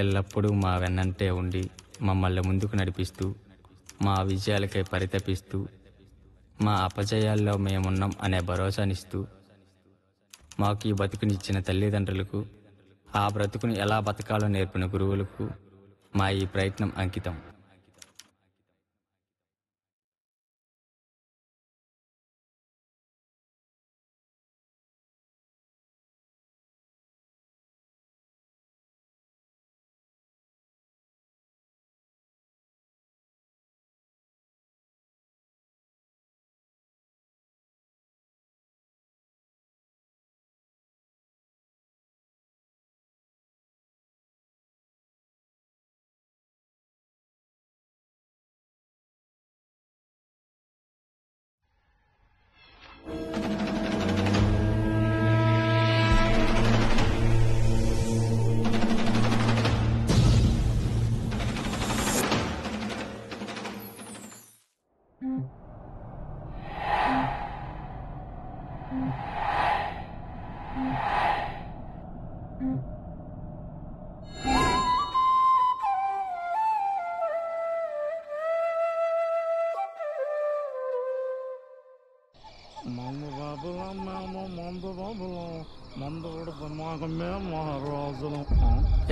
ఎల్లప్పుడూ మా వెన్నంటే ఉండి మమ్మల్ని ముందుకు నడిపిస్తూ మా విజయాలకై పరితపిస్తూ మా అపజయాల్లో మేమున్నాం అనే భరోసానిస్తూ మాకు ఈ బతుకునిచ్చిన తల్లిదండ్రులకు ఆ బ్రతుకుని ఎలా బతకాలో నేర్పిన గురువులకు మా ఈ ప్రయత్నం అంకితం.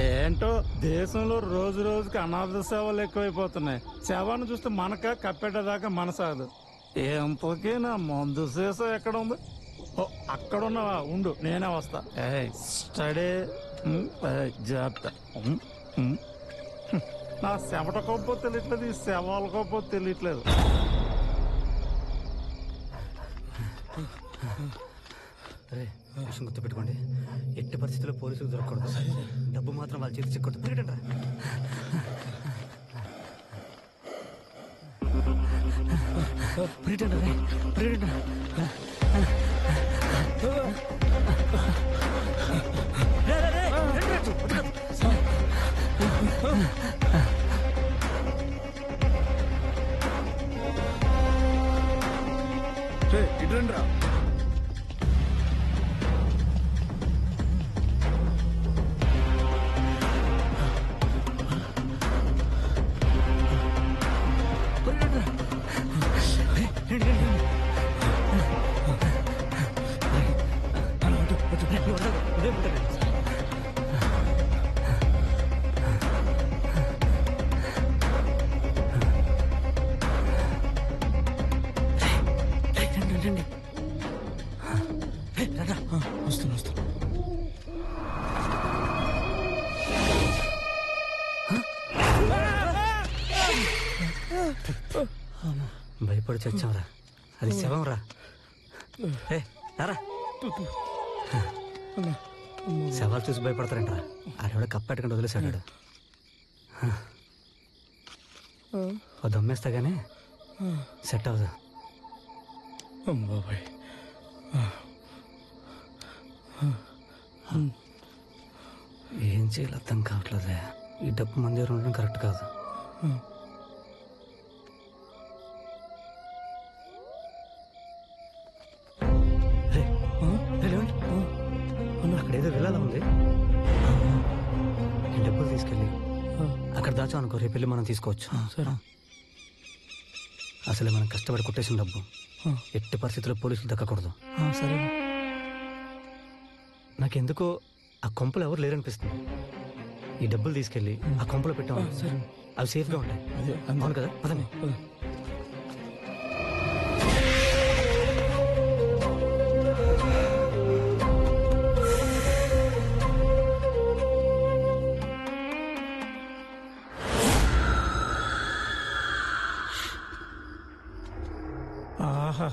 ఏంటో దేశంలో రోజు రోజుకి అనాథ సేవలు ఎక్కువైపోతున్నాయి. శవాన్ని చూస్తే మనక కప్పెట్టేదాకా మనసాదు. ఎంతకీ నా మందు సీసా ఎక్కడ ఉంది? అక్కడున్నావా? ఉండు, నేనే వస్తా. స్టడీ జాగ్రత్త. నా శవట కోపో తెలియట్లేదు, ఈ శవాల కోపో తెలియట్లేదు. గుర్తుపెట్టుకోండి, ఎట్టి పరిస్థితుల్లో పోలీసులు దొరకకూడదు. డబ్బు మాత్రం వాళ్ళ చేతి చిక్కూడదు. తిరగండి ఇట్రా. భయపడి చచ్చాంరా, అది శవం రా. రారా, శవాలు చూసి భయపడతారంటరా. ఆడెవడ కప్పెట్టకుండా వదిలేశాడు. ఓ దమ్మేస్తా గానీ సెట్ అవ్వదు. బాబాయ్, ఏం చేయాలి అర్థం కావట్లేదే. ఈ డబ్బు మన దగ్గర ఉండడం కరెక్ట్ కాదు. అక్కడేదో వెళ్ళాలా ఉంది. ఈ డబ్బులు తీసుకెళ్ళి అక్కడ దాచా అనుకో, రేపు వెళ్ళి మనం తీసుకోవచ్చు. సరే, అసలే మనం కష్టపడి కొట్టేసిన డబ్బు ఎట్టి పరిస్థితుల్లో పోలీసులు దక్కకూడదు. సరే, నాకెందుకో ఆ కొంపలు ఎవరు లేరనిపిస్తుంది. ఈ డబ్బులు తీసుకెళ్ళి ఆ కొంపలో పెట్టాము, అవి సేఫ్గా ఉంటాయి. అవును కదా, పదండి. ఆహా,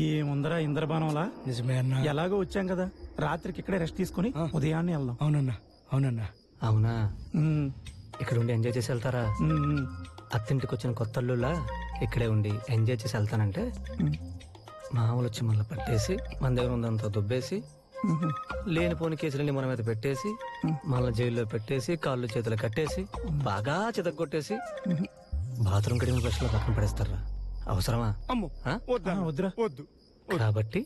ఏముందరా ఇంద్రబాణంలా. నిజమే అన్నా. ఎలాగో వచ్చాం కదా, రాత్రికి ఇక్కడే రెస్ట్ తీసుకుని ఉదయాన్నే వెళ్దాం. అవునన్నా, అవునన్నా. అవునా, ఇక్కడ ఉండి ఎంజాయ్ చేసి వెళ్తారా? అత్తింటికి వచ్చిన కొత్త అల్లులా ఇక్కడే ఉండి ఎంజాయ్ చేసి వెళ్తానంటే మామూలు వచ్చి మళ్ళీ పట్టేసి మన దగ్గర ఉందంతా దుబ్బేసి లేనిపోని కేసులన్నీ మన మీద పెట్టేసి మళ్ళీ జైల్లో పెట్టేసి కాళ్ళు చేతులు కట్టేసి బాగా చితగొట్టేసి బాత్రూమ్ కడిగిన బ్రష్లో పక్కన పడేస్తారా? అవసరమా? వద్దు. కాబట్టి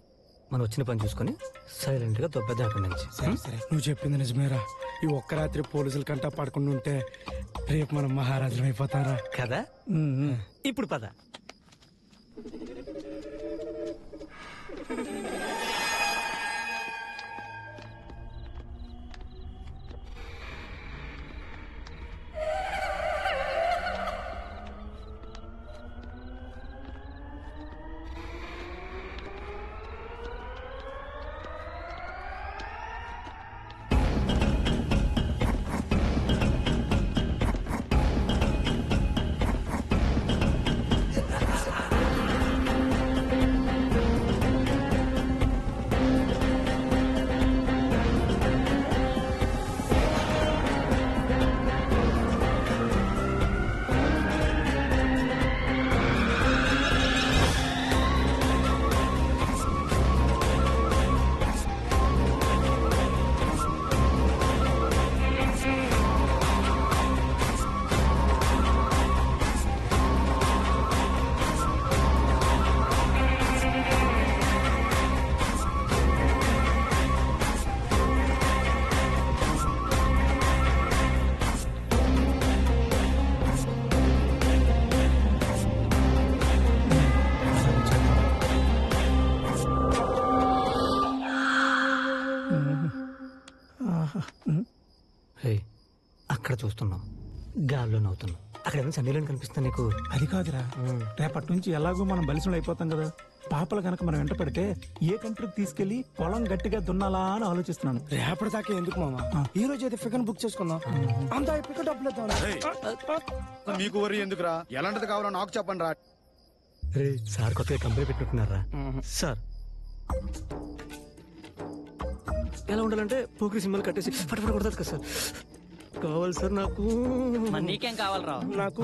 మనం వచ్చిన పని చూసుకొని సైలెంట్ గా దొబ్బేద్దాం అక్కడి నుంచి. సరే నువ్వు చెప్పింది నిజమేరా. ఈ ఒక్క రాత్రి పోలీసుల కంటా పడకుండా ఉంటే రేపు మనం మహారాజులం అయిపోతారా కదా. ఇప్పుడు పద. అక్కడ చూస్తున్నాం, గాల్లో నవ్వుతున్నాం. అక్కడ ఏమైనా సన్నీళ్ళని కనిపిస్తా నీకు? అది కాదురా, రేపటి నుంచి ఎలాగో మనం బలిసిన అయిపోతాం కదా. పాపలు కనుక మనం వెంట పడితే ఏ కంట్రీకి తీసుకెళ్లి పొలం గట్టిగా దున్నాలా అని ఆలోచిస్తున్నాను. రేపటి దాకా ఎందుకు మామా, ఈ రోజు అయితే ఫిగర్ బుక్ చేసుకుందాం. అంతా అయిపోయి డబ్బులు ఇద్దాం. మీకు వరి ఎందుకురా? ఎలాంటిది కావాలో నాకు చెప్పండి రా. రే సార్ కొత్తగా కంపెనీ పెట్టుకుంటున్నారా సార్? ఎలా ఉండాలంటే పోకరి సింబల్ కట్టేసి ఫటఫట కొడతారు కదా సార్. కావాలి సార్ నాకు. నీకేం కావాలరా? నాకు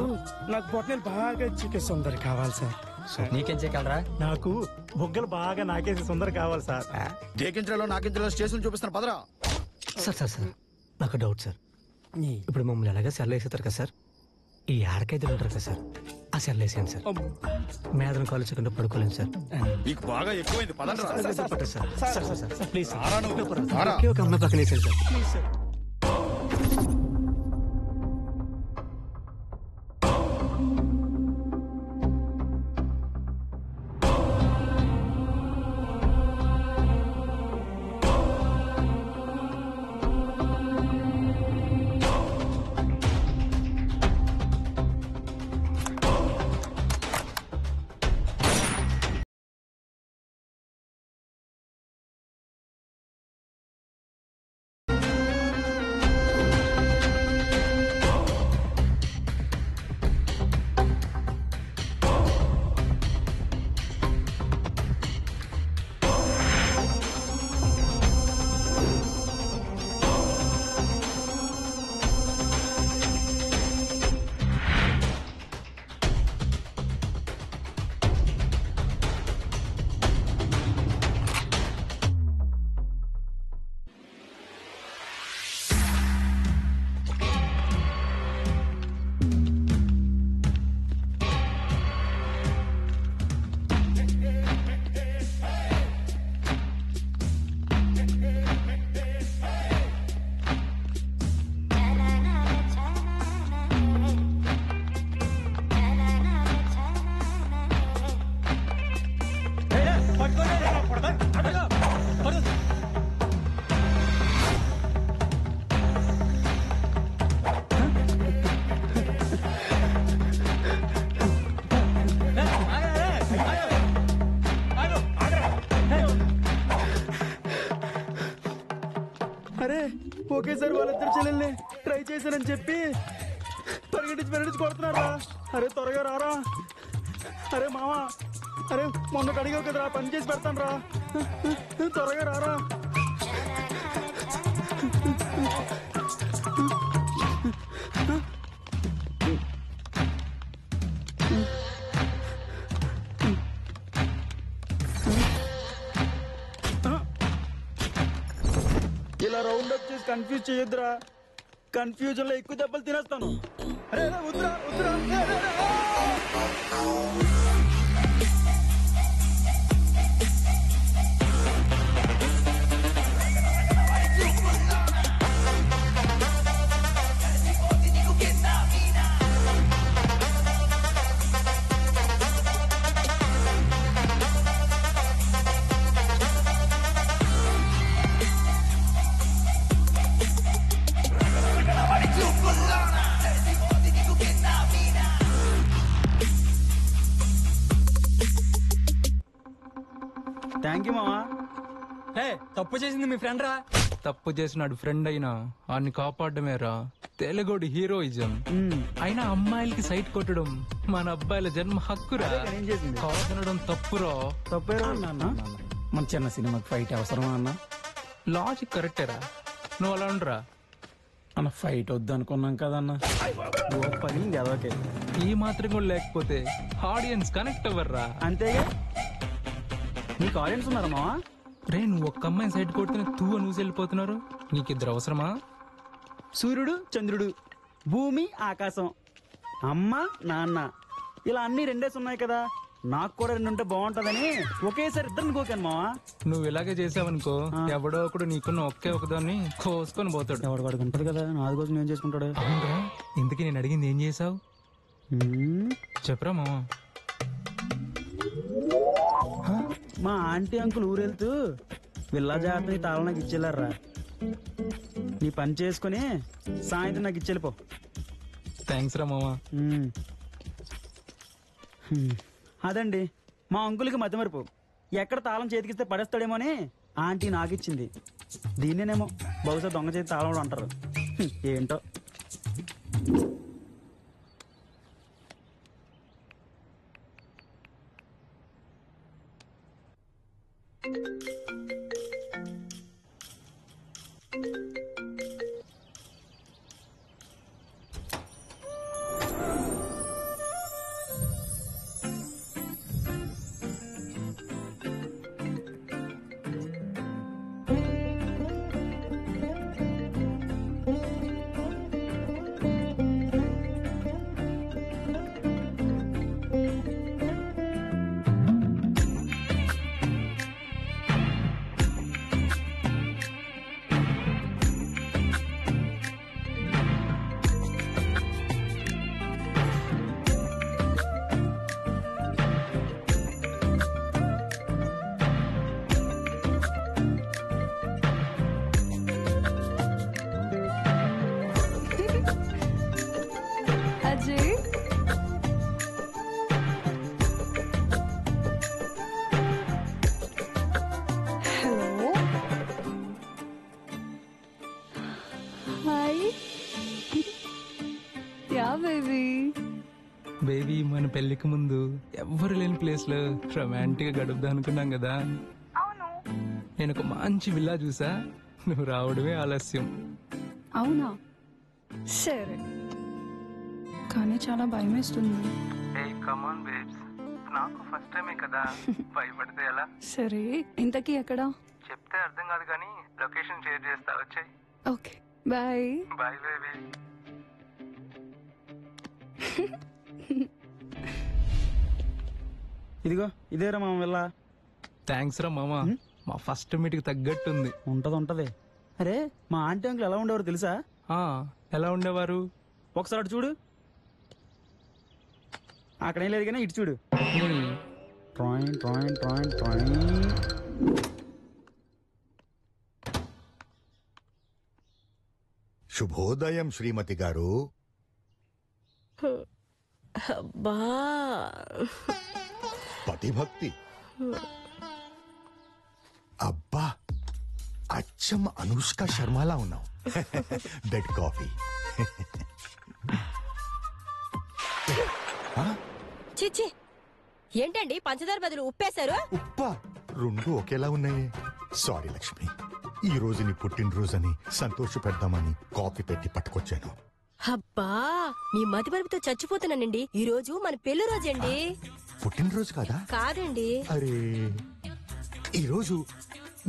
పొట్టనేలు బాగా చికెన్ సుందరి కావాలి సార్. నీకేం చేయగలరా? నాకు బొగ్గలు బాగా నాకేసి సుందర కావాలి సార్. దేకించలో నాకించలో స్టేషన్ చూపిస్తాను పదరా. సార్ సార్ సార్ నాకు డౌట్ సార్. ఇప్పుడు మమ్మల్ని ఎలాగా సెల్ వేసేస్తారు కదా సార్, ఈ ఆడకైతే ఉంటారు కదా సార్, ఆ సెల్ వేసాను సార్. మేదరం కాలు చెక్కుండా పడుకోలేను సార్. మీకు బాగా ఎక్కువైంది పదండి రా. ప్లీజ్ రారా నువ్వు. రారా. ఒక అమ్మాయి పక్కన వేసాను సార్. Please sir. అరే ఒకేసారి వాళ్ళిద్దరు చెల్లెల్ని ట్రై చేశానని చెప్పి పరిగెట్టించి కొడుతున్నారా? అరే త్వరగా రారా. అరే మావా, అరే మొన్న అడిగావు కదరా, పని చేసి పెడతాను రా, త్వరగా రారా. ఇలా రౌండ్ అప్ చేసి కన్ఫ్యూజ్ చేయొద్దురా, కన్ఫ్యూజన్ లో ఎక్కువ దెబ్బలు తినేస్తాను. అరే వద్దురా వద్దురా. థ్యాంక్ యూ మావా. తప్పు చేసింది మీ ఫ్రెండ్ రా. తప్పు చేసినాడు ఫ్రెండ్ అయినా ఆన్ని కాపాడమేరా తెలుగుడి హీరోయిజం. అయినా అమ్మాయిలకి సైట్ కొట్టడం మన అబ్బాయిల జన్మ హక్కురా. ఏం చేసింది? కాదనడం తప్పురా. తప్పేరా? మన చిన్న సినిమాకి ఫైట్ అవసరమా అన్న? లాజిక్ కరెక్టేరా. నువ్వు అలా ఉండరా. అన్న ఫైట్ వద్దు అనుకున్నాం కదన్న. పగిలింది ఎవరికే. ఈ మాత్రం కూడా లేకపోతే ఆడియన్స్ కనెక్ట్ అవ్వర్రా. అంతేగా. నీకు ఆడియన్స్ ఉన్నారా మావా? రే నువ్వు ఒక్క అమ్మాయిని సైడ్ కొడుతున్నా తూవ నువ్వు వెళ్ళిపోతున్నారు. నీకిద్దరు అవసరమా? సూర్యుడు చంద్రుడు, భూమి ఆకాశం, అమ్మ నాన్న, ఇలా అన్ని రెండేసి ఉన్నాయి కదా. నాకు కూడా రెండు ఉంటే బాగుంటదని ఒకేసారి ఇద్దరిని కోకాను మావా. నువ్వు ఇలాగే చేసావనుకో ఎవడో ఒకడు నీకున్న ఒకే ఒకదాన్ని కోసుకొని పోతాడు. ఎవడు వాడికి ఉంటది కదా, నాది కోసం ఏం చేసుకుంటాడు. అవునరా, ఇంతకీ నేను అడిగింది ఏం చేసావు చెప్పరా మావా. మా ఆంటీ అంకుల్ ఊరెళ్తూ విల్లా జాగ్రత్త తాళం నాకు ఇచ్చేళ్ళారా. నీ పని చేసుకుని సాయంత్రం నాకు ఇచ్చేళ్ళిపో. థ్యాంక్స్ రా మావా. అదండి మా అంకుల్కి మధ్య మరుపు. ఎక్కడ తాళం చేతికిస్తే పడేస్తాడేమో అని ఆంటీ నాకు ఇచ్చింది. దీన్నేనేమో బహుశా దొంగ చేతి తాళం కూడా అంటారు. ఏంటో. బేబీ మన పెళ్లికి ముందు ఎవ్వరు లేని ప్లేస్ లో రొమాంటిక్ గా గడుపుదా అనుకున్నాం కదా. నేను ఒక మంచి విల్లా చూసా, నువ్వు రావడమే ఆలస్యం. అవునా? సరే, కానీ చాలా భయం వేస్తుంది. నాకు ఫస్ట్ టైమే కదా, భయపడితే ఎలా? సరే, ఇంతకీ ఎక్కడ? చెప్తే అర్థం కాదు కానీ లొకేషన్ షేర్ చేస్తా, వచ్చాయి. Okay, bye. Bye baby. ఇదిగో ఇదేరా మామ వెళ్ళా. థ్యాంక్స్ రా మామా, మా ఫస్ట్ మీటికి తగ్గట్టుంది. ఉంటది. అరే మా ఆంటీ అంకుల్ ఎలా ఉండేవారు తెలుసా? ఎలా ఉండేవారు? ఒకసారి అటు చూడు. అక్కడేం లేదు కానీ ఇటు చూడు. ట్రాయిన్ ట్రాయిన్ ట్రాయిన్ ట్రాయిన్. శుభోదయం శ్రీమతి గారు. అబ్బా, పతిభక్తి. అబ్బా, అచ్చం అనుష్క శర్మలా ఉన్నావు. Bed coffee. చిచ్చి, ఏంటండి పంచదార బదులు ఉప్పేశారు? ఉప్పా? రెండు ఒకేలా ఉన్నాయి. సారీ లక్ష్మి, ఈ రోజు నీ పుట్టినరోజని సంతోష పెడదామని కాఫీ పెట్టి పట్టుకొచ్చాను. అబ్బా, మీ మతి మరుపుతో చచ్చిపోతున్నానండి. ఈ రోజు మన పెళ్లి రోజండి. పుట్టినరోజు కాదా? కాదండి. అరే, ఈ రోజు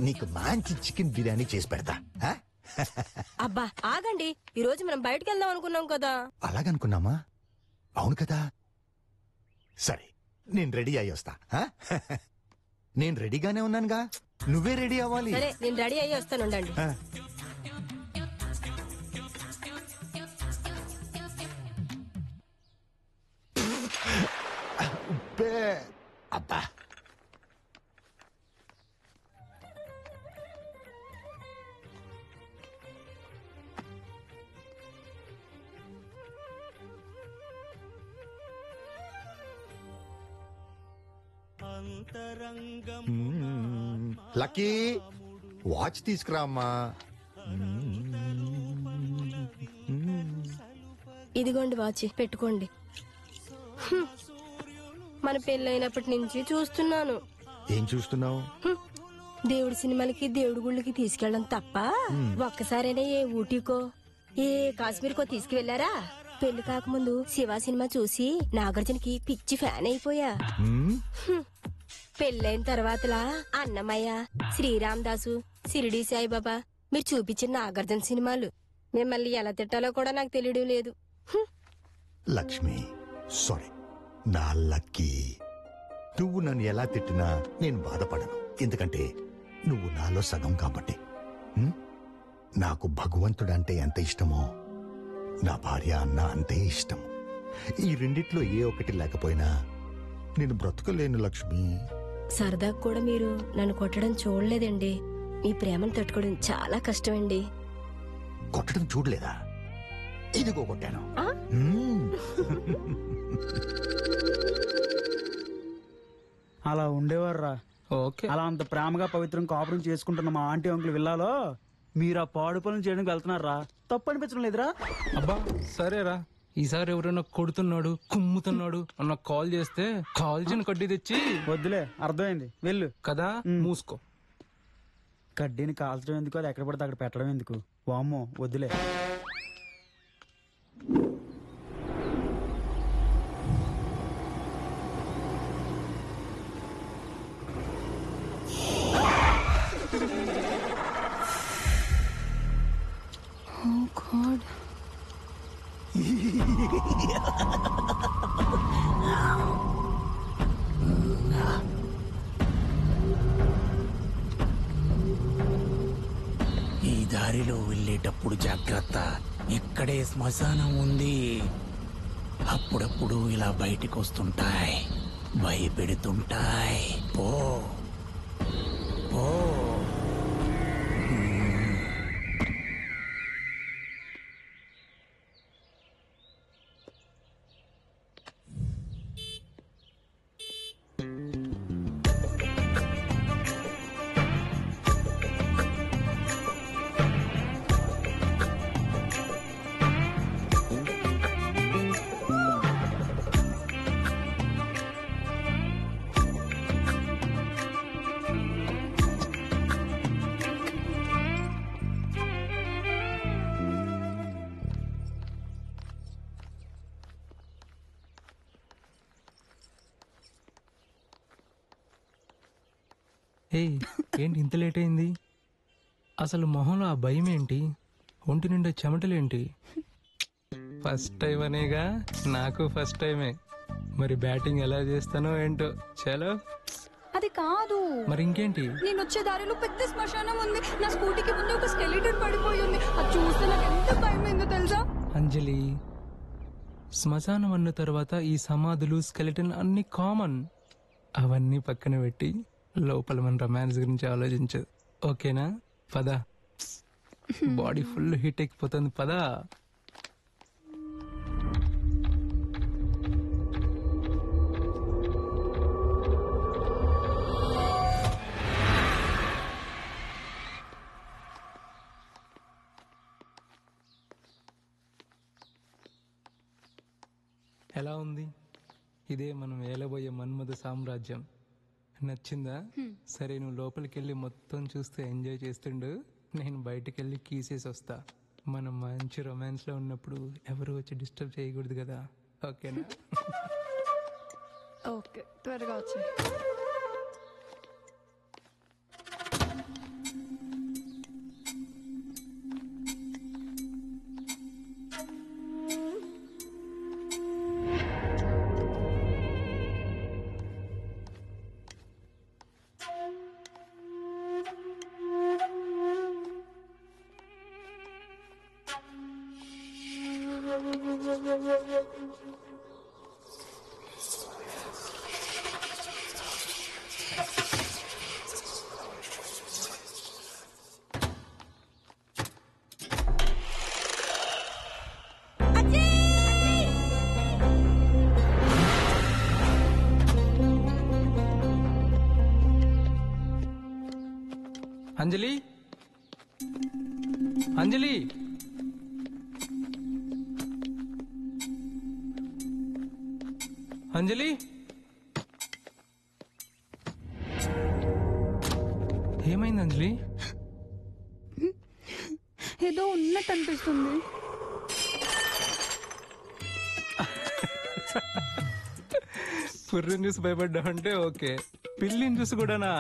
నీకు మంచి చికెన్ బిర్యానీ చేసి పెడతా. అబ్బా ఆగండి, ఈ రోజు మనం బయటకు వెళ్దాం అనుకున్నాం కదా. అలాగనుకున్నామా? అవును కదా. సరే, నేను రెడీ అయ్యి వస్తా. నేను రెడీగానే ఉన్నానుగా, నువ్వే రెడీ అవ్వాలి. సరే, నేను రెడీ అయ్యి వస్తానుండండి. అబ్బా, లక్కీ వాచ్ తీసుకురా అమ్మా. ఇదిగోండి వాచ్ పెట్టుకోండి. హ్మ్. మన పెళ్ళైనప్పటి నుంచి చూస్తున్నాను. ఏం చూస్తున్నావు? దేవుడి సినిమాలకి దేవుడి గుళ్ళకి తీసుకెళ్ళడం తప్ప ఒక్కసారైనా ఏ ఊటీకో ఏ కాశ్మీర్కో తీసుకువెళ్లారా? పెళ్లి కాకముందు శివ సినిమా చూసి నాగార్జునకి పిచ్చి ఫ్యాన్ అయిపోయా. పెళ్ళైన తర్వాతలా అన్నమయ్య, శ్రీరామ్ దాసు, సిరిడి సాయిబాబా మీరు చూపించిన నాగార్జున సినిమాలు మిమ్మల్ని ఎలా తిట్టాలో కూడా నాకు తెలియడం లేదు. లక్ష్మి సారీ. నా లక్కీ, నువ్వు నన్ను ఎలా తిట్టినా నేను బాధపడను. ఎందుకంటే నువ్వు నాలో సగం కాబట్టి. నాకు భగవంతుడంటే ఎంత ఇష్టమో నా భార్య అన్న అంతే ఇష్టం. ఈ రెండిట్లో ఏ ఒక్కటి లేకపోయినా నేను బ్రతకలేను లక్ష్మి. సరదా కూడా మీరు నన్ను కొట్టడం చూడలేదండి. మీ ప్రేమను తట్టుకోవడం చాలా కష్టమండి. కొట్టడం చూడలేదా? ఇదిగో కొట్టాను. అలా ఉండేవారురా. ఓకే. అలా అంత ప్రేమగా పవిత్రంగా కాపురం చేసుకుంటున్న మా ఆంటీ అంకుల్ విల్లాలో మీరు ఆ పాడు పనులు చేయడానికి వెళ్తున్నారా? తప్పు అనిపించడం లేదురా? అబ్బా సరేరా, ఈసారి ఎవరైనా కొడుతున్నాడు కుమ్ముతున్నాడు అన్న కాల్ చేస్తే కాల్చిన కడ్డీ తెచ్చి. వద్దులే, అర్థమైంది, వెళ్ళు. కదా మూసుకో. కడ్డీని కాల్చడం ఎందుకు, అది ఎక్కడ పడితే అక్కడ పెట్టడం ఎందుకు? వామ్మో వద్దులే. Oh God. ఈ దారిలో వెళ్ళేటప్పుడు జాగ్రత్త, ఇక్కడే శ్మశానం ఉంది. అప్పుడప్పుడు ఇలా బయటికి వస్తుంటాయి, భయపెడుతుంటాయి. పో పో. ఏంటి ఇంత లేట్ అయింది? అసలు మొహంలో ఆ భయం ఏంటి? ఒంటి నిండా చెమటలేంటి? ఫస్ట్ టైం అనేగా, నాకు ఫస్ట్ టైమే. మరి బ్యాటింగ్ ఎలా చేస్తానో ఏంటో. చలో. అది కాదు. మరి ఇంకేంటి? నేను వచ్చే దారిలో పెద్ద శ్మశానం ఉంది. నా స్కూటీకి ముందు ఒక స్కెలిటన్ పడిపోయి ఉంది. అది చూస్తే నాకు ఎంత భయమైందో తెలుసా? అంజలి, శ్మశానం అన్న తర్వాత ఈ సమాధులు స్కెలిటన్ అన్ని కామన్. అవన్నీ పక్కన పెట్టి లోపల మన రొమాన్స్ గురించి ఆలోచించు. ఓకేనా? పద. బాడీ ఫుల్ హీట్ ఎక్కిపోతుంది. పదా. ఎలా ఉంది? ఇదే మనం ఏలబోయే మన్మథ సామ్రాజ్యం. నచ్చిందా? సరే, నువ్వు లోపలికి వెళ్ళి మొత్తం చూస్తూ ఎంజాయ్ చేస్తుండు, నేను బయటికి వెళ్ళి కీసేసి వస్తా. మనం మంచి రొమాన్స్ లో ఉన్నప్పుడు ఎవరు వచ్చి డిస్టర్బ్ చేయకూడదు కదా. ఓకేనా? ఓకే, త్వరగా వచ్చి. అంజలి అంజలి అంజలి ఏమైంది అంజలి? ఏదో ఉన్నట్టు అనిపిస్తుంది. పుర్రిని చూసి భయపడ్డావంటే ఓకే, పిల్లిని చూసి కూడానా?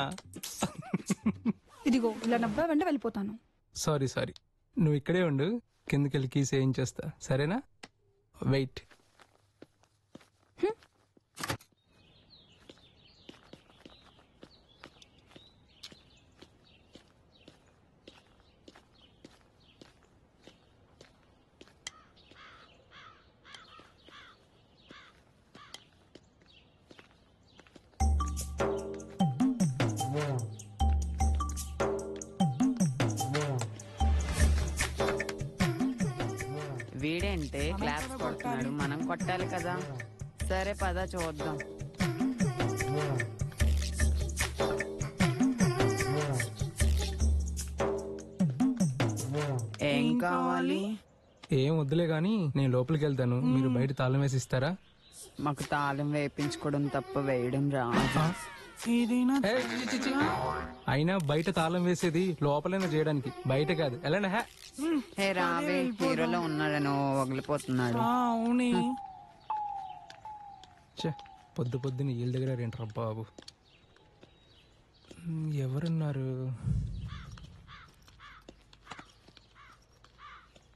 ఇదిగో ఇలా నవ్వావంటే వెళ్ళిపోతాను. సారీ సారీ, నువ్వు ఇక్కడే ఉండు, కిందకెళ్ళి కీస్ ఏం చేస్తా, సరేనా? వెయిట్. వీడేంటే క్లాప్స్ కొడుతున్నాడు, మనం కొట్టాలి కదా. సరే పద చూద్దాం. ఏం కావాలి? ఏం వద్దులే గాని నేను లోపలికి వెళ్తాను, మీరు బయట తాళం వేసి ఇస్తారా? మాకు తాళం వేయించుకోవడం తప్ప వేయడం రాదు. ఏ, చి, చి, చి. అయినా బయట తాళం వేసేది లోపలైనా చేయడానికి, బయట కాదు. ఎలాంటి హే రావే, హీరోలో ఉన్నాడని వగిలిపోతున్నాడు. పొద్దు పొద్దున్న వీళ్ళ దగ్గర ఏంట్రా బాబు. ఎవరున్నారు?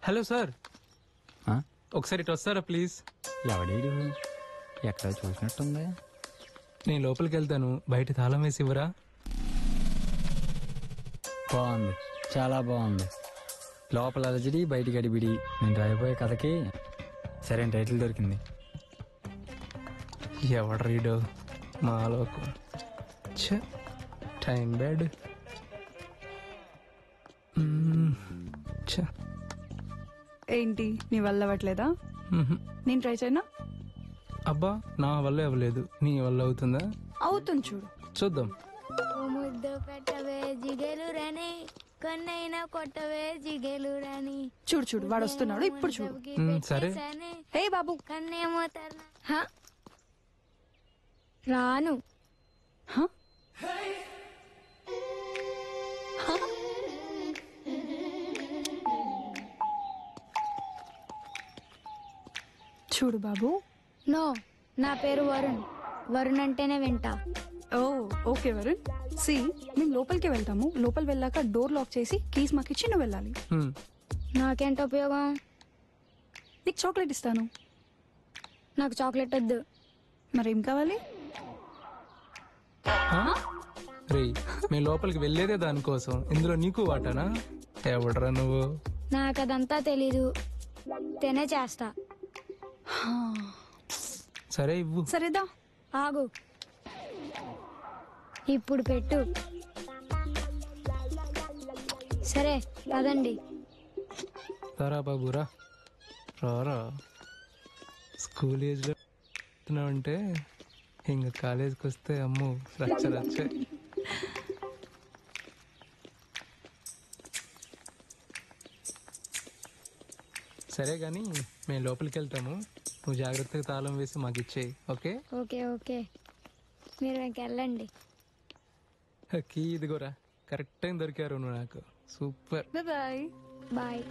హలో సార్, ఒకసారి ఇటు వస్తారా ప్లీజ్? ఎవడీడు? ఎక్కడ చూసినట్టుంది. నేను లోపలికి వెళ్తాను, బయట తాళం వేసి ఇవ్వరా? బాగుంది, చాలా బాగుంది. లోపల అలజడి, బయట గడిబిడి. నేను రాయబోయే కథకి సరైన టైటిల్ దొరికింది. ఎవడు రీడో మాలోకు. Time bad. ఏంటి నీ వల్ల అవ్వట్లేదా? నేను ట్రై చేయనా? అబ్బా, నా వల్ల అవ్వలేదు, నీ వల్ల అవుతుందా? అవుతుంది, చూడు. చూద్దాం. ముద్దు పెట్టవే జిగేలు రాని, కన్నైనా కొట్టవే జిగేలు రాని. చూడు చూడు, వాడు వస్తున్నాడు ఇప్పుడు, చూడు. సరే. హే బాబు, కన్నేమో రాను. చూడు బాబు. నో, నా పేరు వరుణ్. వరుణ్ అంటేనే వింటా. ఓ ఓకే వరుణ్. సి, మేము లోపలికి వెళ్తాము. లోపల వెళ్ళాక డోర్ లాక్ చేసి కీస్ మాకు ఇచ్చి నువ్వు వెళ్ళాలి. నాకేంటి ఉపయోగం? నీకు చాక్లెట్ ఇస్తాను. నాకు చాక్లెట్ వద్దు. మరేం కావాలి? రే, మేము లోపలికి వెళ్ళేదే దానికోసం, ఇందులో నీకు వాటానా? ఎవడరా నువ్వు? నాకు అదంతా తెలీదు, తినే చేస్తా. సరే ఇవ్వు. సరేదా, ఆగు. ఇప్పుడు పెట్టు. సరే పదండి. రారా బాబు, రా రారా. స్కూల్ ఏజ్లో అంటే ఇంకా కాలేజీకి వస్తే అమ్ము రచ్చ రచ్చ. సరే కానీ మేము లోపలికి వెళ్తాము, నువ్వు జాగ్రత్తగా తాళం వేసి మాకు ఇచ్చేయి. ఓకే ఓకే ఓకే, మీరు వెళ్ళండి. కీ ఇదిగోరా, కరెక్ట్ టైం దొరికారు నువ్వు నాకు. సూపర్. Bye bye.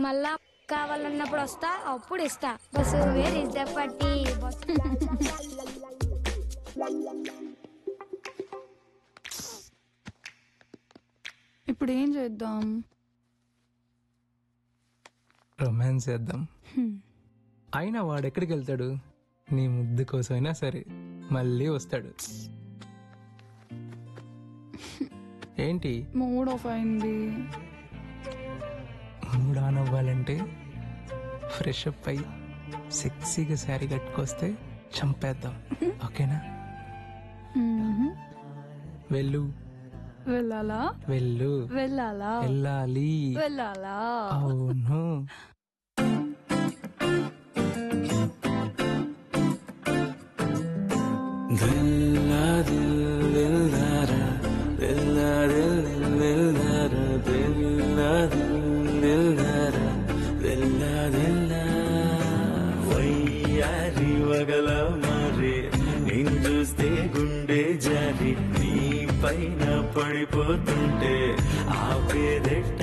మళ్ళా కావాలన్నప్పుడు వస్తా, అప్పుడు ఇస్తా. బస్సు వేర్ ఇస్ ద పట్టి. ఇప్పుడు ఏం చేద్దాం? రొమాన్స్ చేద్దాం. అయినా వాడు ఎక్కడికి వెళ్తాడు? నీ ముద్దు కోసమైనా సరే మళ్ళీ వస్తాడు. ఏంటి మూడ్ ఆఫ్ అయింది. మూడ్ ఆన్ అవ్వాలంటే ఫ్రెష్ అప్ అయ్యి సెక్సీగా శారీ కట్టుకొస్తే చంపేద్దాం. ఓకేనా? వెళ్ళు. వెళ్ళాలా? వెళ్ళు. వెళ్ళాలా? వెళ్ళాలి. వెళ్ళాలా? అవును. వగల మరి నేను చూస్తే గుండె జారి నీ పైన పడిపోతుంటే ఆపేదెట్ట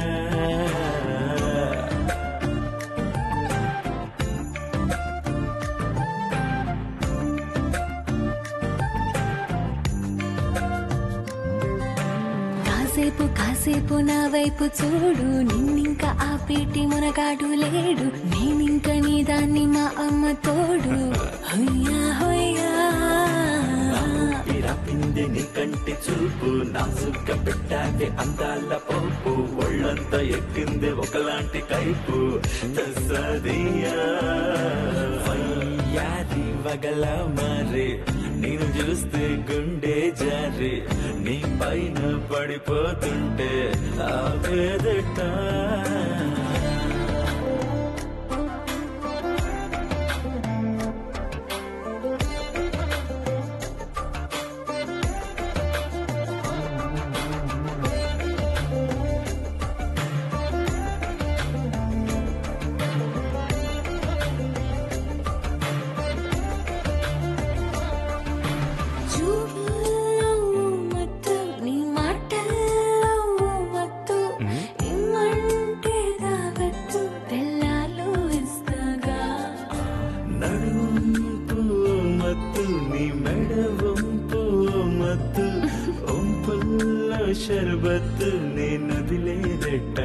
కాసేపు నా వైపు చూడు, నిన్నింకా ఆపేటి మునగాడు లేడు, నేనింక నీ దాన్ని మా అమ్మ తోడు. హొయ్యా హొయ్యా పిందె నీ కంటి చూపు నాసుక్క పెట్టాకే అందాల పోపు ఒళ్ళంతా ఎక్కింది ఒకలాంటి కైపు తస్సదియా వగల మరి నేను చూస్తే గుండె జారి నీ పైన పడిపోతుంటే ఆవేదట షర్బత్తు నేను వదిలేదట.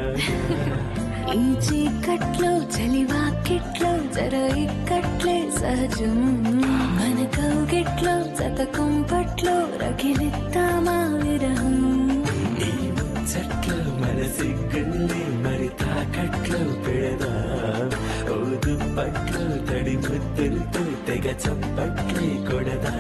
ఈ చీకట్లో చలివాకిట్లో జర ఇక్కట్లే సహజం, మన కౌగిట్లో శతకం పట్లో రగిలిద్దామా విరహం. ఈ ముచ్చట్లో మన సిగ్గుల్ని మరి తాకట్లో పెడదా, ఓ దుప్పట్లో తడి ముద్దులతో తెగ చప్పట్లే కొడదా.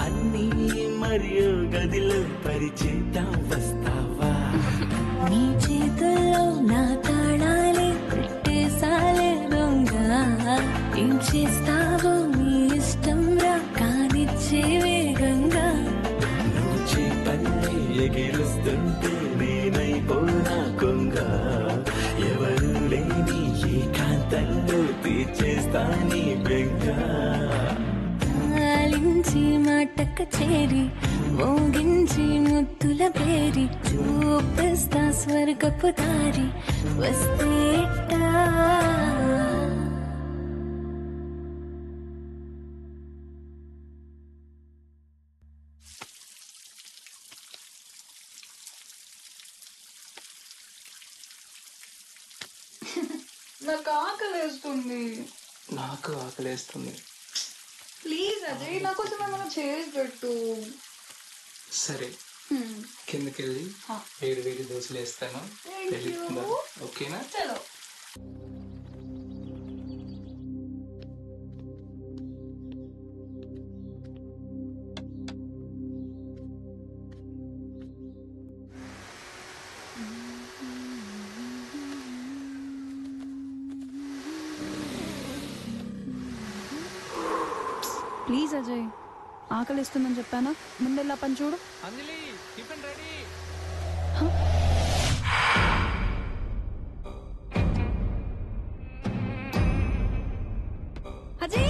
అన్నీ మరియు గదిలో పరిచేద్దాం వస్తావా. నీ చేతుల్లో నా తాళాలే పెట్టేసాలే దొంగ, ఏం చేస్తావో నీ ఇష్టం రా కానిచ్చే వేగంగా. నువ్వు చేపల్లే ఎగిరుస్తుంటే నేనైపోనా కొంగ, ఎవరు లేని ఏకాంతంలో తీర్చేస్తా నీ బెంగ. ఆలించి మాటక చేరి మోగించి ముద్దుల పేరి చూపిస్తా స్వర్గపు దారి వస్తేటా. నాకు ఆకలేస్తుంది. నాకు ఆకలేస్తుంది. ప్లీజ్ అజయ్ నా కోసం ఏమైనా చేసి పెట్టు. సరే కిందకెళ్ళి వేడి వేడి దోశలు వేస్తాను, ఓకేనా? చలో. ప్లీజ్ అజయ్ ఆకలిస్తుందని చెప్పానా? ముందెళ్ళా పని చూడు. అంజలి టిఫిన్ రెడీ. అజీ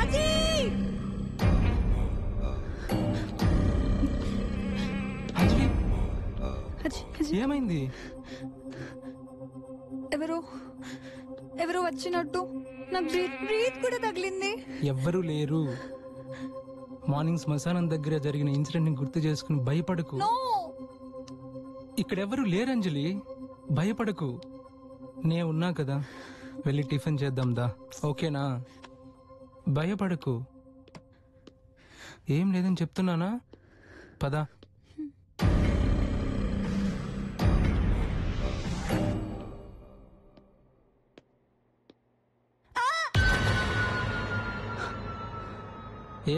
అజీ అంజలి అజీ ఏమైంది? ఎవరో వచ్చినట్టు నాకు బ్రీత్ కూడా తగిలింది. ఎవ్వరూ లేరు. మార్నింగ్ శ్మశానం దగ్గర జరిగిన ఇన్సిడెంట్ ని గుర్తు చేసుకుని భయపడకు. ఇక్కడెవ్వరూ లేరు అంజలి, భయపడకు. నే ఉన్నా కదా, వెళ్ళి టిఫిన్ చేద్దాం దా, ఓకేనా? భయపడకు, ఏం లేదని చెప్తున్నానా, పదా.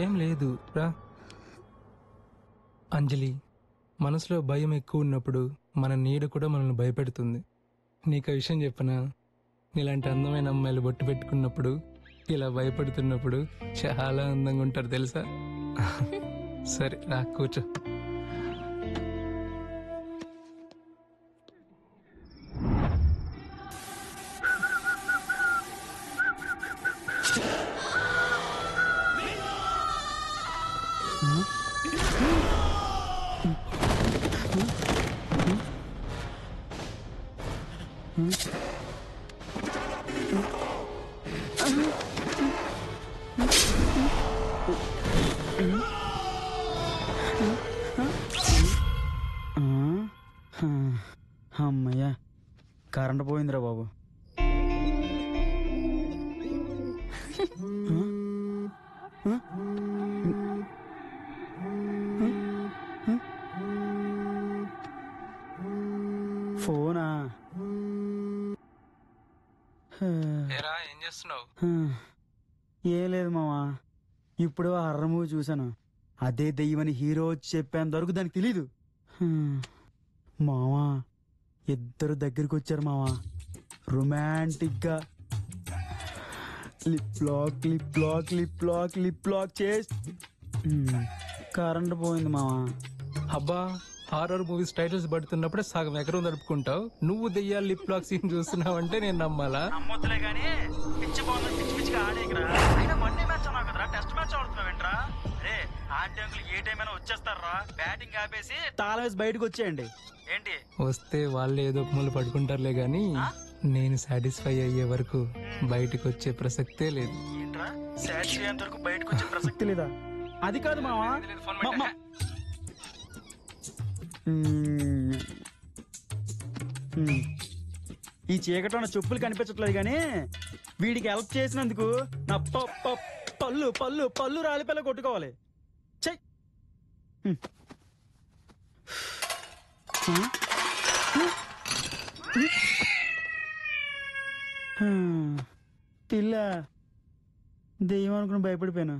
ఏం లేదు రా. అంజలి, మనసులో భయం ఎక్కువ ఉన్నప్పుడు మన నీడ కూడా మనల్ని భయపెడుతుంది. నీకు విషయం చెప్పనా, ఇలాంటి అందమైన అమ్మాయిలు బొట్టు పెట్టుకున్నప్పుడు, ఇలా భయపడుతున్నప్పుడు చాలా అందంగా ఉంటారు తెలుసా. సరే రా కూర్చో. అమ్మయ్యా, కరెంట్ పోయిందిరా బాబు. ఫోనా? ఏం చేస్తున్నావు? ఏం లేదు మావా, ఇప్పుడు హర్రర్ మూవీ చూశాను. అదే దెయ్యమని హీరో వచ్చి చెప్పేంత వరకు దానికి తెలీదు. మావా, ఇద్దరు దగ్గరికి వచ్చారు మావా, రొమాంటిక్ గా lip lock lip lock lip lock lip lock చేసి కరెంట్ పోయింది మావా. అబ్బా, హారర్ మూవీస్ టైటిల్స్ పడుతున్నప్పుడే సగం ఎకరం నడుపుకుంటావు. నువ్వు దెయ్యాలు లిప్ లాక్ సీన్ చూస్తున్నావు అంటే నేను నమ్మాలా? నమ్మొద్దులే గానీ పిచ్చి బాగుంది, పిచ్చి పిచ్చిగా ఆడేకరా. అయినా వన్డే మ్యాచ్ అన్నావు కదరా, టెస్ట్ మ్యాచ్ ఆడుతున్నావేంట్రా? అరే ఆడే అంకులు ఏ టైం అయినా వచ్చేస్తారా, బ్యాటింగ్ ఆపేసి తాళం వేసి బయటకు వచ్చేయండి. ఏంటి వస్తే వాళ్ళే ఏదో మూలు పడుకుంటారులే గాని నేను సాటిస్ఫై అయ్యే వరకు బయటకు వచ్చే ప్రసక్తే లేదు. ఏంట్రా, సాటిస్ఫై అయ్యేంత వరకు బయటకు వచ్చే ప్రసక్తి లేదా? అది కాదు మావా, ఈ చీకట్లో నా చెప్పులు కనిపించట్లేదు కానీ వీడికి హెల్ప్ చేసినందుకు నా పళ్ళు పళ్ళు పళ్ళు రాలిపల్ల కొట్టుకోవాలి. చెయ్. పిల్ల దెయ్యం అనుకుని భయపడిపోయాను.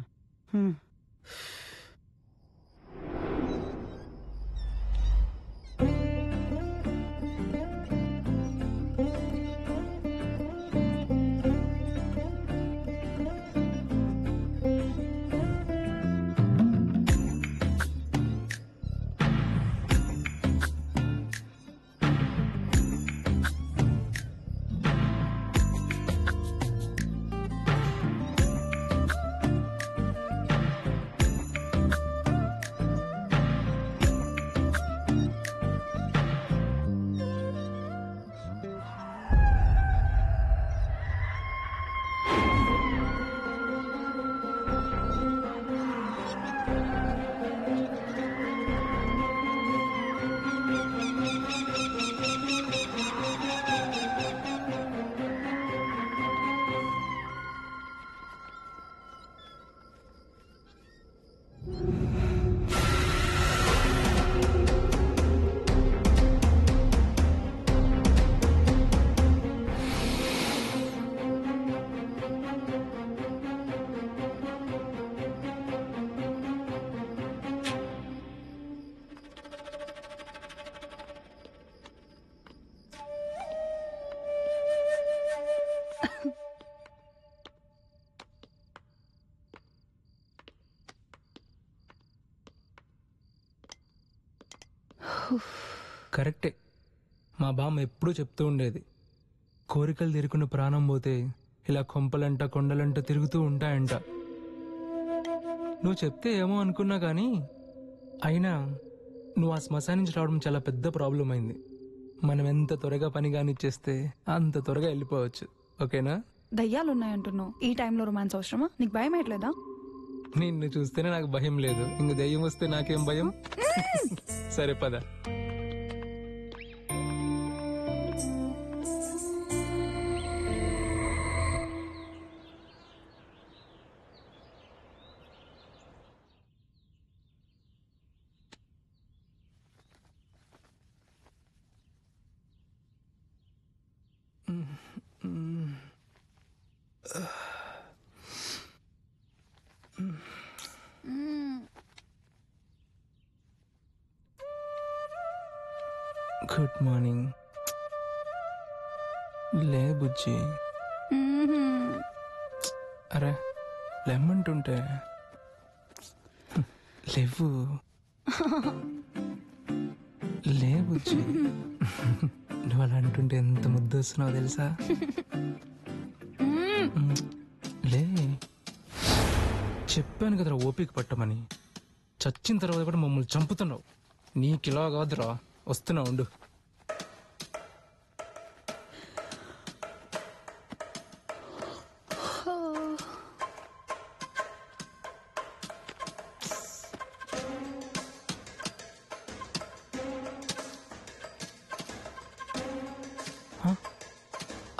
కరెక్టే. మా బామ్మ ఎప్పుడూ చెప్తూ ఉండేది, కోరికలు తీరుకున్న ప్రాణం పోతే ఇలా కొంపలంట కొండలంట తిరుగుతూ ఉంటాయంట. నువ్వు చెప్తే ఏమో అనుకున్నా కానీ అయినా నువ్వు ఆ శ్మశానం నుంచి రావడం చాలా పెద్ద ప్రాబ్లం అయింది. మనం ఎంత త్వరగా పని కానిచ్చేస్తే అంత త్వరగా వెళ్ళిపోవచ్చు. ఓకేనా? దయ్యాలు ఉన్నాయంటున్నావు, ఈ టైంలో రొమాన్స్ అవసరమా? నీకు భయం అయ్యట్లేదా? నిన్ను చూస్తేనే నాకు భయం లేదు, ఇంక దయ్యం వస్తే నాకేం భయం? సరే పద. Good morning. లే బుజ్జి. అరే లేమంటుంటే లేవు. లే బుజ్జి. నువ్వు అలా అంటుంటే ఎంత ముద్దు వస్తున్నావు తెలుసా? లే, చెప్పాను కదరా ఓపిక పట్టమని. చచ్చిన తర్వాత కూడా మమ్మల్ని చంపుతున్నావు. నీకిలా కాదురా, వస్తున్నా ఉండు.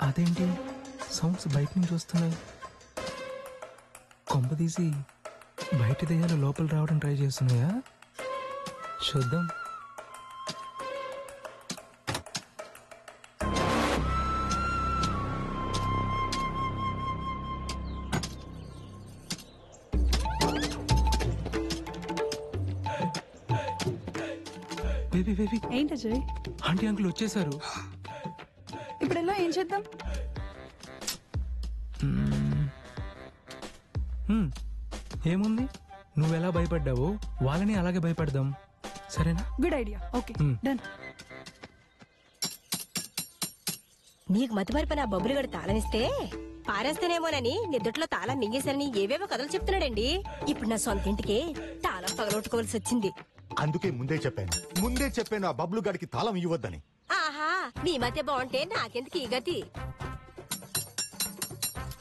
అదేంటి సౌండ్స్ బయట నుంచి వస్తున్నాయి? కొంప తీసి బయట దయ్యాలు లోపల రావడం ట్రై చేస్తున్నాయా? చూద్దాం. Baby baby. ఏంటి అజయ్? ఆంటీ అంకుల్ వచ్చేసారు. ఇప్పుడు ఎలా ఏం చేద్దాం? ఏముంది, నువ్వెలా భయపడ్డావో వాళ్ళని అలాగే భయపడదాం. సరేనా? Good idea. Okay done. నీకు మతిమరిపి నా బొబ్బులు గడు తాళం ఇస్తే పారేస్తానేమోనని నిద్రలో తాళం మింగేశారని ఏవేవో కథలు చెప్తున్నాడండి. ఇప్పుడు నా సొంత ఇంటికి తాళం పగలొట్టుకోవాల్సి వచ్చింది. అందుకే ముందే చెప్పాను ఆ బబ్లు గడికి తాళం ఇవ్వద్దని. ఆహా, నీ మధ్య బాగుంటే నాకెందుకు ఈ గతి?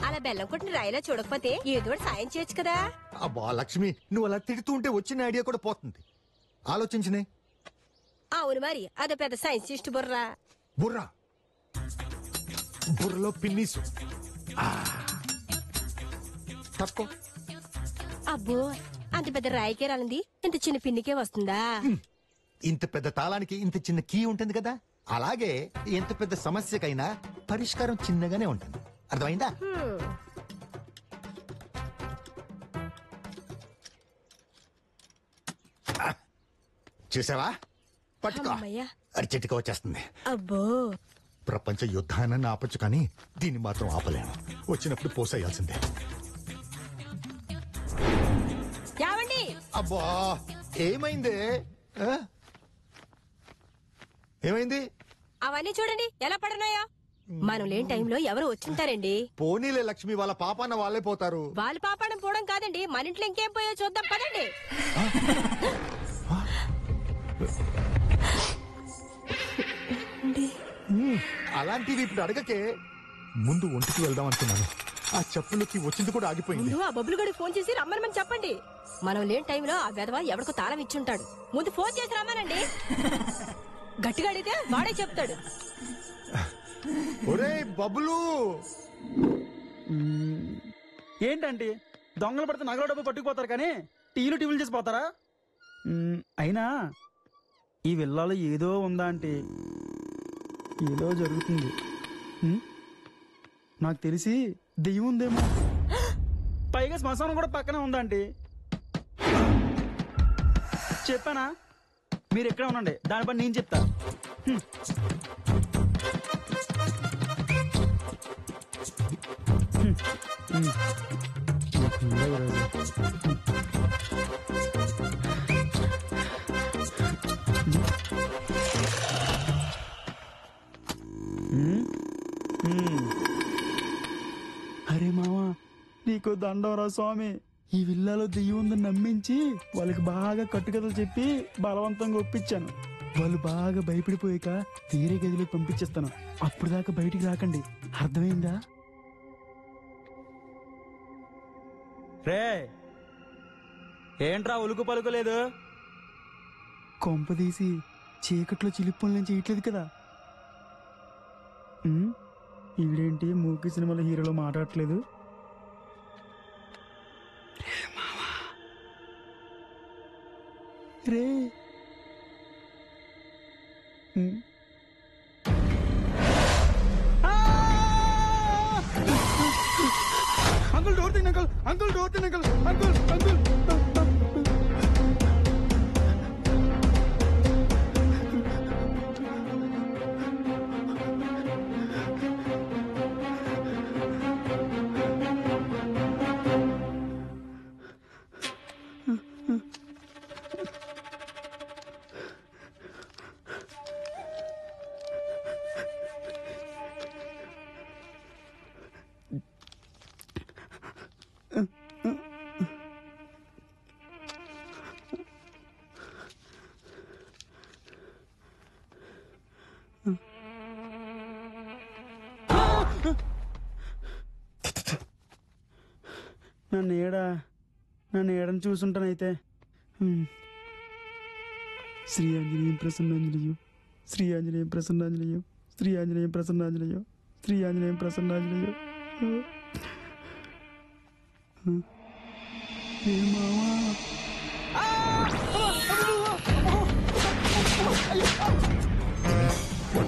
అలా బెల్లం కొట్టిన రాయిలా చూడకపోతే ఏదో సాయం చేయొచ్చు కదా. అబ్బా లక్ష్మి, నువ్వు అలా తిడుతూ ఉంటే వచ్చిన ఐడియా కూడా పోతుంది. ఆలోచించనే. అవును మరి, అదో పెద్ద సైన్సిస్ట్ బుర్రా. బుర్రలో పిన్నీసు. తక్కువ. అబ్బో, అంత పెద్ద రాయికే రాలింది, ఇంత చిన్న పిన్నికే వస్తుందా? ఇంత పెద్ద తాళానికి ఇంత చిన్న కీ ఉంటుంది కదా, అలాగే ఎంత పెద్ద సమస్యకైనా పరిష్కారం చిన్నగానే ఉంటుంది. అర్థమైందా? చూసావా? పట్టుకో. అరిచెట్టుగా వచ్చేస్తుంది. అబ్బో, ప్రపంచ యుద్ధాన్ని ఆపచ్చు కానీ దీన్ని మాత్రం ఆపలేను. వచ్చినప్పుడు పోసేయాల్సిందే. అబ్బా, ఏమైంది? ఏమైంది? అవన్నీ చూడండి ఎలా పడున్నాయో. మనం లేని టైంలో ఎవరు వచ్చింటారండి. పోనీలే లక్ష్మి, వాళ్ళ పాపాన వాళ్ళే పోతారు. వాళ్ళ పాపానం పోవడం కాదండి, మన ఇంట్లో ఇంకేం పోయో చూద్దాం పదండి. అలాంటివి ఇప్పుడు అడగకే. ముందు ఒంటికి వెళ్దాం అనుకున్నాను. ఆ చెప్పులకి వచ్చింది కూడా ఆగిపోయింది. ఆ బొబ్బులు గడి ఫోన్ చేసి రమ్మని చెప్పండి. మనం లేని టైంలో ఆ వెధవ ఎవరికో తాళం ఇచ్చుంటాడు. ముందు ఫోన్ చేసి రమ్మనండి. గట్టిగా అడిగితే వాడే చెప్తాడు. ఒరే బబ్బులు. ఏంటంటే దొంగలు పడితే నగల డబ్బు పట్టుకుపోతారు కానీ టీవీలు చేసి పోతారా? అయినా ఈ విల్లాలో ఏదో ఉందా అంటే ఏదో జరుగుతుంది. నాకు తెలిసి దెయ్యం ఉందేమో. పైగా శ్మశానం కూడా పక్కనే ఉందా అంటే. చెప్పానా? మీరు ఎక్కడ ఉండండి, దాని పని నేను చెప్తా. నీకు దండం స్వామి. ఈ విల్లాలో దెయ్యం ఉందని నమ్మించి వాళ్ళకి బాగా కట్టుకథలు చెప్పి బలవంతంగా ఒప్పించాను. వాళ్ళు బాగా భయపడిపోయాక వేరే గదిలోకి పంపించేస్తాను. అప్పుడు దాకా బయటికి రాకండి, అర్థమైందా? రే ఏంట్రా ఉలుకు పలుకోలేదు? కొంపదీసి చీకట్లో చిలిప్పులు చేయట్లేదు కదా? ఈడేంటి మూకీ సినిమాలో హీరోలో మాట్లాడట్లేదు? రే అంకుల్ డోర్ తీయండి అంకుల్, అంకుల్ డోర్ తీయండి అంకుల్, అంకుల్ అంకుల్. నన్ను ఏడని చూసుంటానైతే. శ్రీ ఆంజనేయం ప్రసన్నాంజనేయం, శ్రీ ఆంజనేయం ప్రసన్నాంజనేయం, శ్రీ ఆంజనేయం ప్రసన్నాంజనేయం, శ్రీ ఆంజనేయం ప్రసన్నాంజనేయం.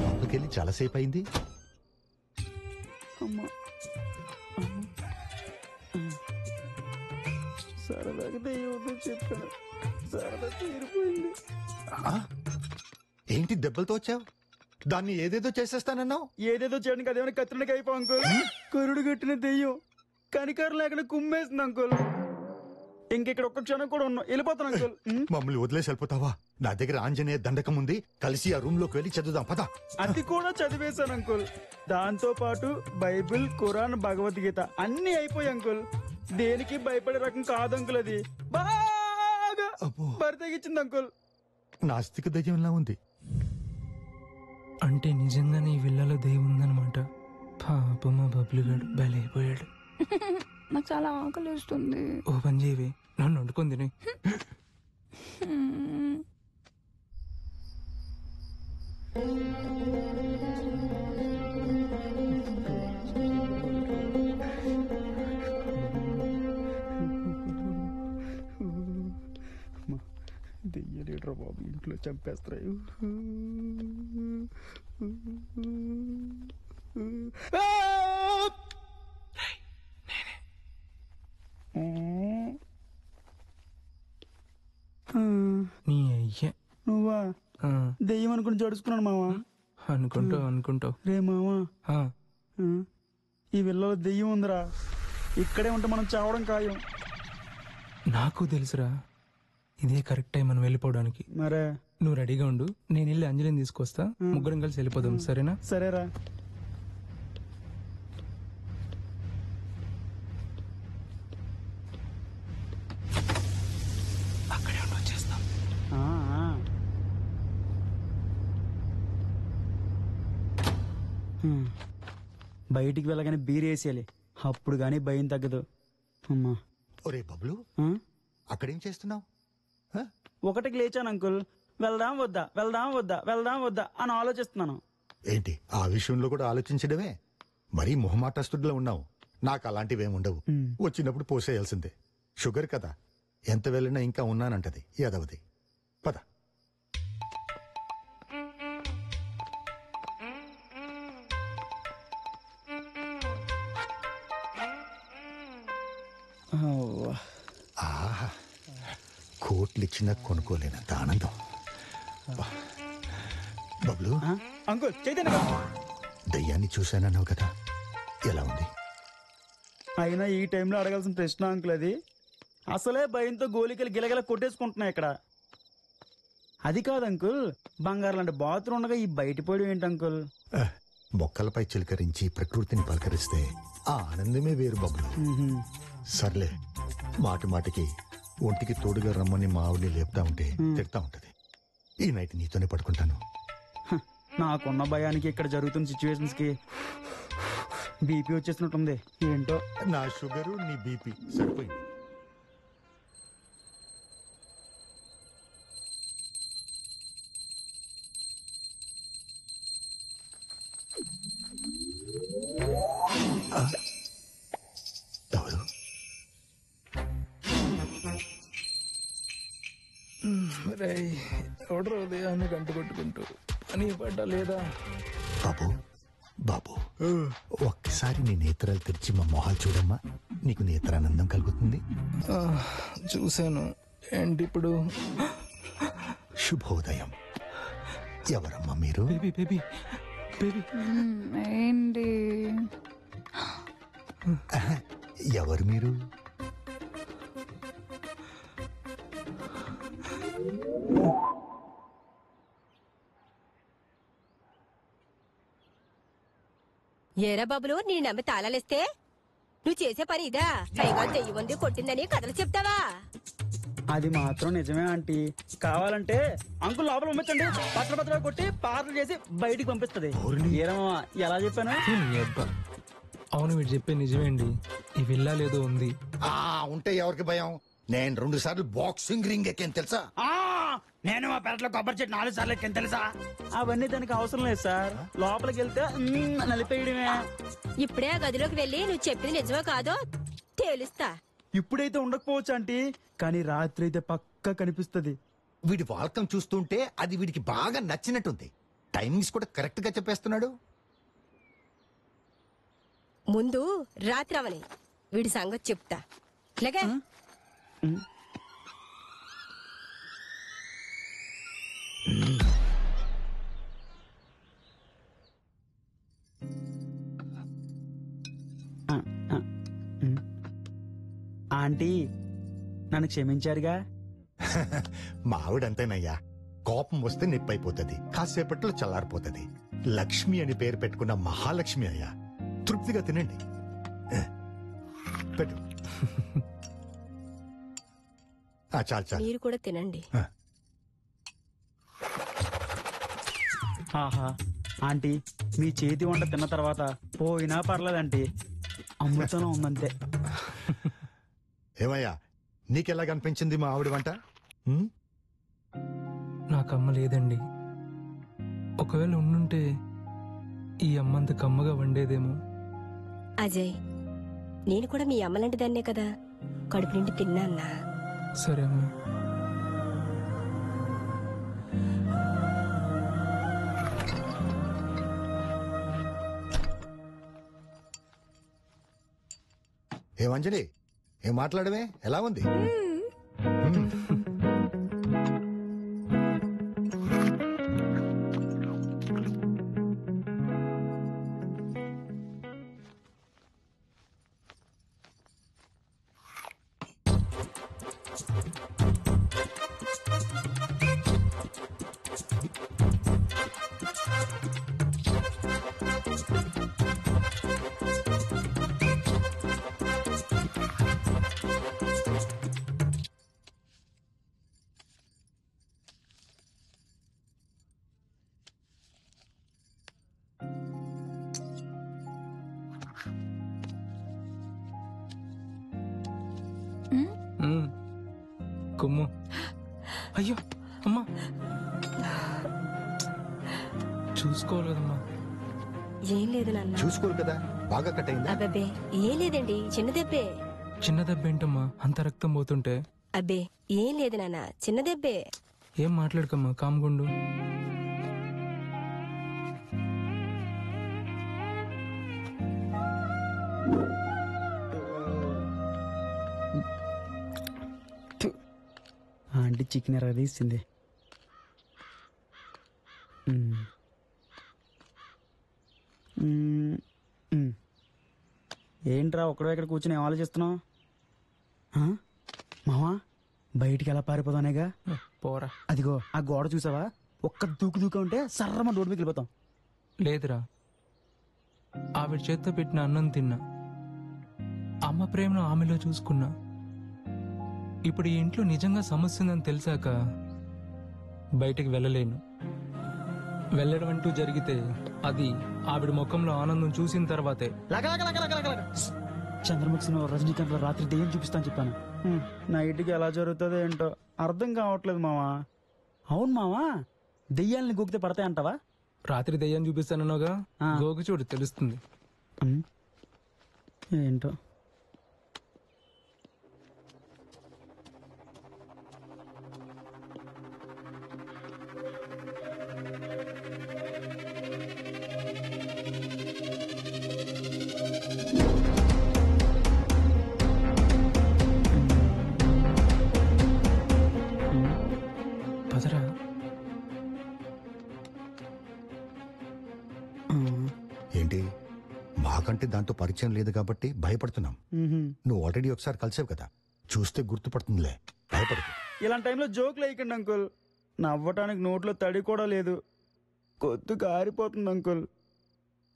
లోపలికెళ్ళి చాలాసేపు అయింది. సరదాగా దెయ్యం చెప్పాను, సరదా తీరిపోయింది. ఏంటి దెబ్బలతో వచ్చావు? దాన్ని ఏదేదో చేసేస్తానన్నావు. ఏదేదో చేయడానికి అదేమైనా కత్తిరికి అయిపో అంకుల్. కరుడు కట్టిన దెయ్యం కనికారు లేకుండా కుమ్మేస్తుంది అంకుల్. ఇంకెక్కడ ఒక్క క్షణం కూడా ఉన్నావు, వెళ్ళిపోతాను అంకుల్. మమ్మల్ని వదిలేసి వెళ్ళిపోతావా? నా దగ్గర ఆంజనేయ దండకం ఉంది, కలిసి ఆ రూమ్ లోకి వెళ్ళి చదువుదాం పద. అది కూడా చదివేశాను అంకుల్. దాంతో పాటు బైబిల్, ఖురాన్, భగవద్గీత అన్ని అయిపోయి అంకుల్. దేనికి భయపడే రకం కాదు అంకుల్. అది బాగా బరితెగించింది అంకుల్. నాస్తిక దయ్యంలా ఉంది. అంటే నిజంగానే ఈ విల్లాలో దెయ్యం ఉందన్నమాట. పాప మా బబ్లుగాడు బలైపోయాడు. నాకు చాలా ఆకలి వేస్తుంది. ఓ పని చేయవే, నన్ను వండుకొని తిని. దెయ్యలేట్రా బాబు, ఇంట్లో చంపేస్తాయి. నీ అయ్యే నువ్వా? దెయ్యం అనుకుని జడుచుకున్నాను మావా. అనుకుంటావు రే మావా, ఈ విల్లలో దెయ్యం ఉందిరా. ఇక్కడే ఉంటే మనం చావడం ఖాయం. నాకు తెలుసురా, ఇదే కరెక్ట్ టైం మనం వెళ్ళిపోవడానికి. మరే నువ్వు రెడీగా ఉండు, నేను వెళ్ళి అంజలిని తీసుకొస్తా. ముగ్గురం కలిసి వెళ్ళిపోదాం, సరేనా? సరేరా. అక్కడే ఉండి వచ్చేస్తాం. బయటికి వెళ్ళగానే బీరేసేయాలి, అప్పుడు గానీ భయం తగ్గదు. అమ్మా. ఒరే బబ్లు, అక్కడేం చేస్తున్నావు? ఒకటికి లేచాను అంకుల్. వెళ్దాం వద్దా, వెళ్దాం వద్దా, వెళ్దాం వద్దా అని ఆలోచిస్తున్నాను. ఏంటి ఆ విషయంలో కూడా ఆలోచించడమే? మరీ మొహమాటస్తుడిలో ఉన్నావు. నాకు అలాంటివేం ఉండవు. వచ్చినప్పుడు పోసేయాల్సిందే. షుగర్ కదా, ఎంత వెళ్ళినా ఇంకా ఉన్నానంటది యాదవది. పద. ఆహా, కోట్లిచ్చినా కొనుక్కోలేనంత ఆనందం. బబ్లు అంకుల్, చైతన్య దయ్యాన్ని చూశానన్నావు కదా, ఎలా ఉంది? అయినా ఈ టైంలో అడగాల్సిన ప్రశ్న అంకుల్ అది. అసలే భయంతో గోలికలు గిలగల కొట్టేసుకుంటున్నాయి ఇక్కడ. అది కాదు అంకుల్, బంగారు లాంటి బాత్రూమ్ ఉండగా ఈ బయటపడి ఏంటి అంకుల్? మొక్కలపై చిలకరించి ప్రకృతిని పలకరిస్తే ఆ ఆనందమే వేరు బబ్లు. సర్లే మాటి మాటికి ఒంటికి తోడుగా రమ్మని మా ఆవిడ లేపుతా ఉంటే తిడతా ఉంటది. ఈ నైట్ నీతోనే పడుకుంటాను. నాకున్న భయానికి ఇక్కడ జరుగుతున్న సిచ్యువేషన్స్ కి బీపీ వచ్చేసినట్టుంది. ఏంటో నా షుగరు నీ బీపీ సరిపోయింది. ఎవడో ఉదయాన్ని గంట కొట్టుకుంటూ పని పడ్డా లేదా? బాబు బాబు ఒక్కసారి నీ నేత్రాలు తెరిచి మా మొహాలు చూడమ్మా. నీకు నేత్రానందం కలుగుతుంది. చూశాను. ఏంటి ఇప్పుడు? శుభోదయం. ఎవరమ్మా మీరు? Baby baby baby. ఏంటి? ఎవరు మీరు? ఏరా బాబులు, నీ నమ్మి తాళాలిస్తే నువ్వు చేసే పని ఇదా? పైగా చెయ్యి ఉంది కొట్టిందని కథలు చెప్తావా? అది మాత్రం నిజమే ఆంటీ. కావాలంటే అంకుల్ లోపల పంపించండి. పత్ర కొట్టి పార్లు చేసి బయటికి పంపిస్తుంది. ఏరమ్మా ఎలా చెప్పాను? అవును, వీడు చెప్పే నిజమేండి. ఈ విల్లా లేదో ఉంది. ఉంటే ఎవరికి భయం? నేను 2 సార్లు బాక్సింగ్ రింగ్ ఎక్కాను తెలుసా? నేను మా పెరట్లో కొబ్బరి చెట్టు 4 సార్లు ఎక్కాను తెలుసా? అవన్నీ దానికి అవసరం లేదు సార్. లోపలికి వెళ్తే నలిపేయడమే. ఇప్పుడే ఆ గదిలోకి వెళ్ళి నువ్వు చెప్పింది నిజమో కాదో తేలుస్తా. ఇప్పుడైతే ఉండకపోవచ్చు ఆంటీ, కానీ రాత్రి అయితే పక్కా కనిపిస్తుంది. వీడి వాల్కం చూస్తుంటే అది వీడికి బాగా నచ్చినట్టుంది. టైమింగ్స్ కూడా కరెక్ట్ గా చెప్పేస్తున్నాడు. ముందు రాత్రి అవని వీడి సంగతి చెప్తా. ఇలాగే ఆంటీ నన్ను క్షమించారుగా? మా ఆవిడంతేనయ్యా. కోపం వస్తే నిప్పైపోతుంది, కాసేపట్లో చల్లారిపోతుంది. లక్ష్మి అని పేరు పెట్టుకున్న మహాలక్ష్మి అయ్యా. తృప్తిగా తినండి. పెట్టు. చాలు చాలు. మీరు కూడా తినండి. ఆహా ఆంటీ, మీ చేతి వంట తిన్న తర్వాత పోయినా పర్లేదంటీ. అమృతంలో ఉందంతే. ఏమయ్యా, నీకెలా కనిపించింది మా ఆవిడ వంట? నాకమ్మ లేదండి. ఒకవేళ ఉండుంటే ఈ అమ్మంత కమ్మగా వండేదేమో. అజయ్, నేను కూడా మీ అమ్మలాంటి దాన్నే కదా. కడుపు నిండి తిన్నా. సరే అమ్మా. ఏమంజలి, ఏం మాట్లాడవే? ఎలా ఉంది? కుమ్ము. అయ్యో అమ్మా, చూసుకోవాలి కదమ్మా. ఏం లేదు నాన్న. చూసుకోరు కదా, బాగా కట్ అయిందా? అబ్బే ఏం లేదండి, చిన్న దెబ్బే. చిన్న దెబ్బ ఏంటమ్మా? అంత రక్తం పోతుంటే. అబ్బే ఏం లేదు నాన్న, చిన్న దెబ్బే. ఏం మాట్లాడకమ్మా, కామ్గుండు. ఆంటీ చికెన్ ఎర్ర తీసింది. ఏంట్రా ఒక్కడో ఇక్కడ కూర్చొని ఏం ఆలోచిస్తున్నావు? మావా బయటికి ఎలా పారిపోతానేగా. పోరా. అదిగో ఆ గోడ చూసావా? ఒక్క దూకు ఉంటే సర్రమ రోడ్డు మీద వెళ్ళిపోతాం. లేదురా, ఆవిడ చేత్తో పెట్టిన అన్నం తిన్నా. అమ్మ ప్రేమను ఆమెలో చూసుకున్నా. ఇప్పుడు ఈ ఇంట్లో నిజంగా సమస్య ఉందని తెలిసాక బయటికి వెళ్ళలేను. వెళ్ళడం అంటూ జరిగితే అది ఆవిడ ముఖంలో ఆనందం చూసిన తర్వాతే. చంద్రముఖి సినిమా రజనీకాంత్ లో రాత్రి దెయ్యం చూపిస్తాను చెప్పాను. నైట్కి ఎలా జరుగుతుందో ఏంటో అర్థం కావట్లేదు మావా. అవును మావా, దెయ్యాలని గోకితే పడతాయంటావా? రాత్రి దెయ్యం చూపిస్తానన్నావుగా, గోకు చూడు తెలుస్తుంది. ఏంటో పదరా. ఏంటి, మాకంటే దాంతో పరిచయం లేదు కాబట్టి భయపడుతున్నాం. నువ్వు ఆల్రెడీ ఒకసారి కలిసావు కదా, చూస్తే గుర్తుపడుతుందిలే, భయపడదు. ఇలాంటి టైంలో జోకులు వేయకండి అంకుల్. నవ్వటానికి నోట్లో తడి కూడా లేదు, కొద్దు కారిపోతుంది అంకుల్.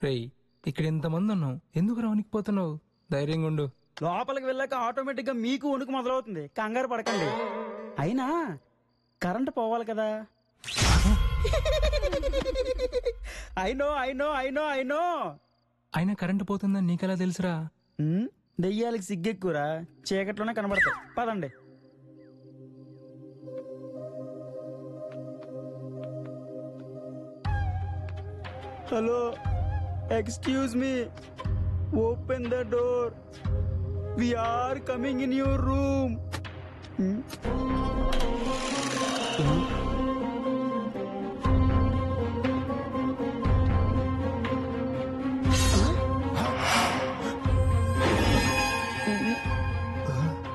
రేయ్, ఇక్కడ ఎంతమంది ఉన్నావు, ఎందుకు రావనికిపోతున్నావు? ధైర్యంగా ఉండు. లోపలికి వెళ్ళాక ఆటోమేటిక్ గా మీకు వణుకు మొదలవుతుంది, కంగారు పడకండి. అయినా కరెంట్ పోవాలి కదా. అయినో అయినా కరెంటు పోతుందని నీకెలా తెలుసురా? దెయ్యాలకి సిగ్గెక్కురా, చీకట్లోనే కనబడతాయి. పదండి. Hello, excuse me, open the door, we are coming in your room.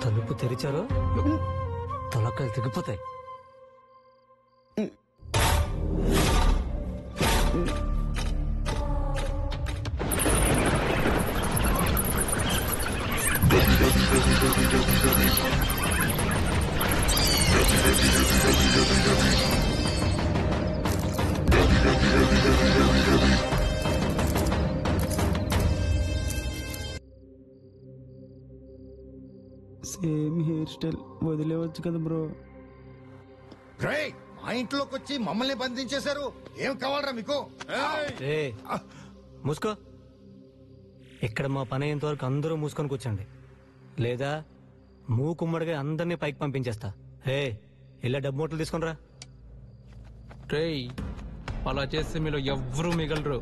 తలుపు తెరిచారో తొలక్కలు తెగిపోతాయి. సేమ్ హెయిర్ స్టైల్, వదిలేవచ్చు కదా బ్రో. మా ఇంట్లోకి వచ్చి మమ్మల్ని బంధించేశారు, ఏం కావాలరా మీకు? మూసుకో. ఇక్కడ మా పని అయ్యేంత వరకు అందరూ మూసుకొని కూర్చోండి, లేదా మూకుమ్మడిగా అందరినీ పైకి పంపించేస్తా. ఇలా డబ్బు మూటలు తీసుకునిరా. రేయ్, అలా చేస్తే మీలో ఎవ్వరూ మిగలరు.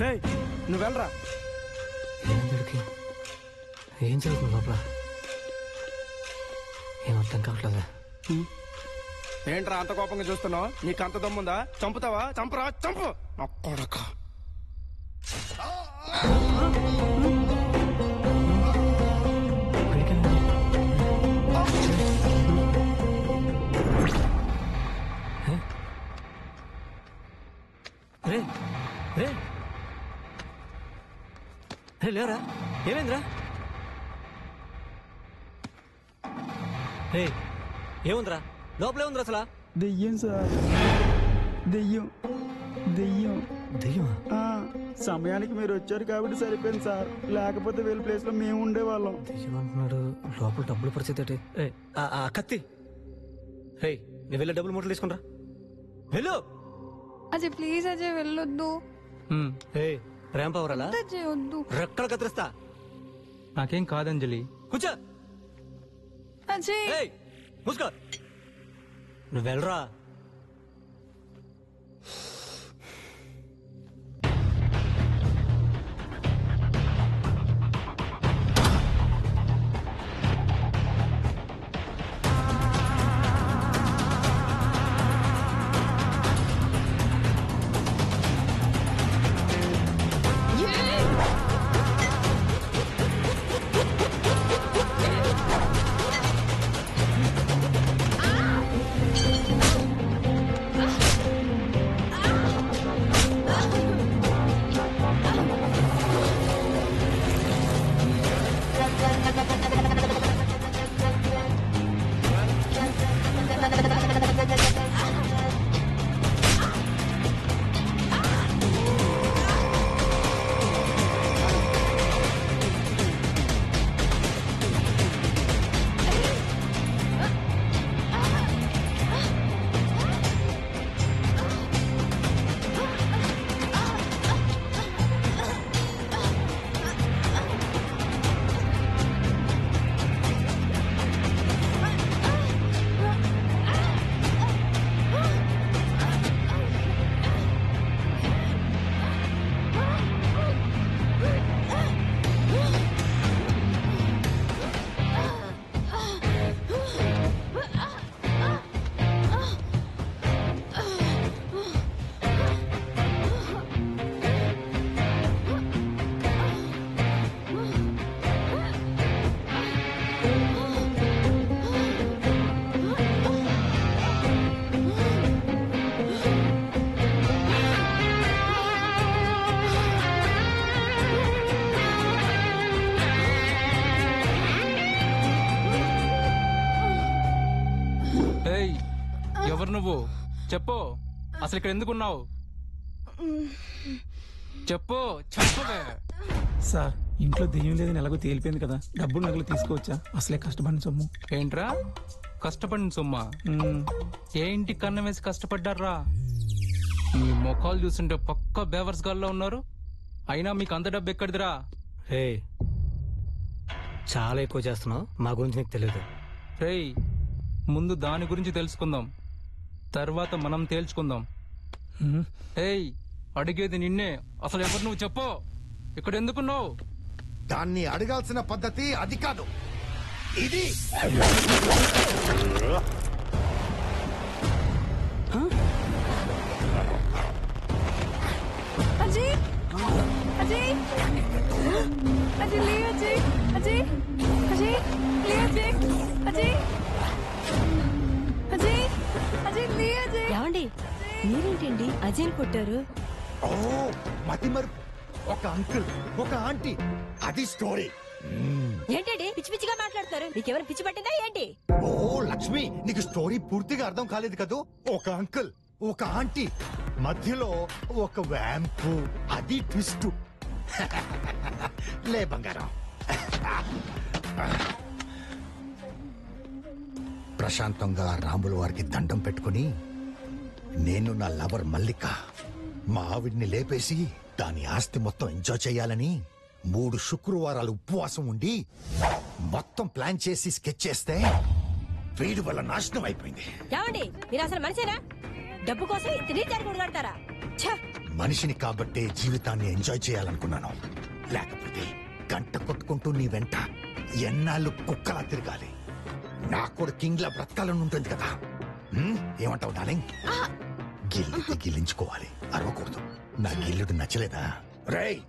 రేయ్, నువ్వు వెళ్ళరా. ఏం జరుగుతుంది లోపల? ఏం అర్థం కావట్లేదా? ఏంట్రా అంత కోపంగా చూస్తున్నావు? నీకు అంత దమ్ముందా? చంపుతావా? చంపరా, చంపు. కొడక లేరా, ఏమైందిరా? ఏముందిరా లోపలే ఉందిరా అసలు? దెయ్యం సార్, దెయ్యం దెయ్యం దెయ్యమా? సమయానికి మీరు వచ్చారు కాబట్టి సరిపోయింది సార్, లేకపోతే వీళ్ళ ప్లేస్ లో మేము ఉండేవాళ్ళం. దెయ్యం అంటున్నాడు, లోపల డబ్బులు పరిస్థితి. కత్తి, నేను వెళ్ళే డబ్బులు మూటలు తీసుకునిరా. వెళ్ళు అజయ్, ప్లీజ్ అజయ్ వెళ్ళొద్దు. ర్యాంప్ అవరాలా? అజయ్ వద్దు. రెక్కలు కత్తిరిస్తా. నాకేం కాదంజలి. కూర్చో. అజయ్ మూసుకో. నువ్వు వెళ్ళరా. ఏయ్ ఎవరు నువ్వు? చెప్పు, అసలు ఇక్కడ ఎందుకున్నావు? చెప్పు, చెప్పవే. సార్ ఇంట్లో దెయ్యం లేదని ఎలాగో తేలిపోయింది కదా, డబ్బులు నగలు తీసుకోవచ్చా? అసలే కష్టపడిన సొమ్ము. ఏంట్రా కష్టపడిన సొమ్మా? ఏ ఇంటికి కన్నం వేసి కష్టపడ్డారా? మీ ముఖాలు చూస్తుంటే పక్క బేవర్స్ గాల్లో ఉన్నారు. అయినా మీకు అంత డబ్బు ఎక్కడిదిరా? రే చాలా ఎక్కువ చేస్తున్నావు, మా గురించి నీకు తెలియదు. రేయ్ ముందు దాని గురించి తెలుసుకుందాం, తర్వాత మనం తేల్చుకుందాం. ఏయ్ అడిగేది నిన్నే, అసలు ఎవరు నువ్వు? చెప్పు, ఇక్కడ ఎందుకున్నావు? దాన్ని అడగాల్సిన పద్ధతి అది కాదు, ఇది. अजय अजय अजय ले अजय अजय अजय ले अजय अजय अजय अजय ले अजय ఏమండి మీరేంటండి అజయ్ కొట్టారు? ఓ మతి మరుపు. ఒక అంకుల్, ఒక ఆంటీ, అది స్టోరీ. ఏంటండి పిచ్చి పిచ్చిగా మాట్లాడతారు? మీకేమైనా పిచ్చి పట్టిందా ఏంటి? ఓ లక్ష్మి, నీకు స్టోరీ పూర్తిగా అర్థం కాలేదు కదూ. ఒక అంకుల్, ఒక ఆంటీ, మధ్యలో ఒక వ్యాంపు, అది ట్విస్ట్. లే బంగారం. ప్రశాంతంగా రాముల వారికి దండం పెట్టుకుని, నేను నా లవర్ మల్లిక మా ఆవిడ్ని లేపేసి దాని ఆస్తి మొత్తం ఎంజాయ్ చేయాలని 3 శుక్రవారాలు ఉపవాసం ఉండి మొత్తం ప్లాన్ చేసి స్కెచ్ చేస్తే వీడి వల్ల నాశనం అయిపోయింది. ఏమండి మీరు అసలు మనిషేనా? డబ్బు కోసం ఇంత నీచారు కొడతారా? మనిషిని కాబట్టే జీవితాన్ని ఎంజాయ్ చేయాలనుకున్నాను, లేకపోతే గంట కొట్టుకుంటూ నీ వెంట ఎన్నాళ్ళు కుక్కలా తిరగాలి. నాకు కూడా కింగ్ లా బ్రతకాలని ఉంటుంది కదా. ఏమంటావు డార్లింగ్? గిల్లి గిల్లించుకోవాలి, అరవకూడదు. నా గిల్లుడు నచ్చలేదా? రేయ్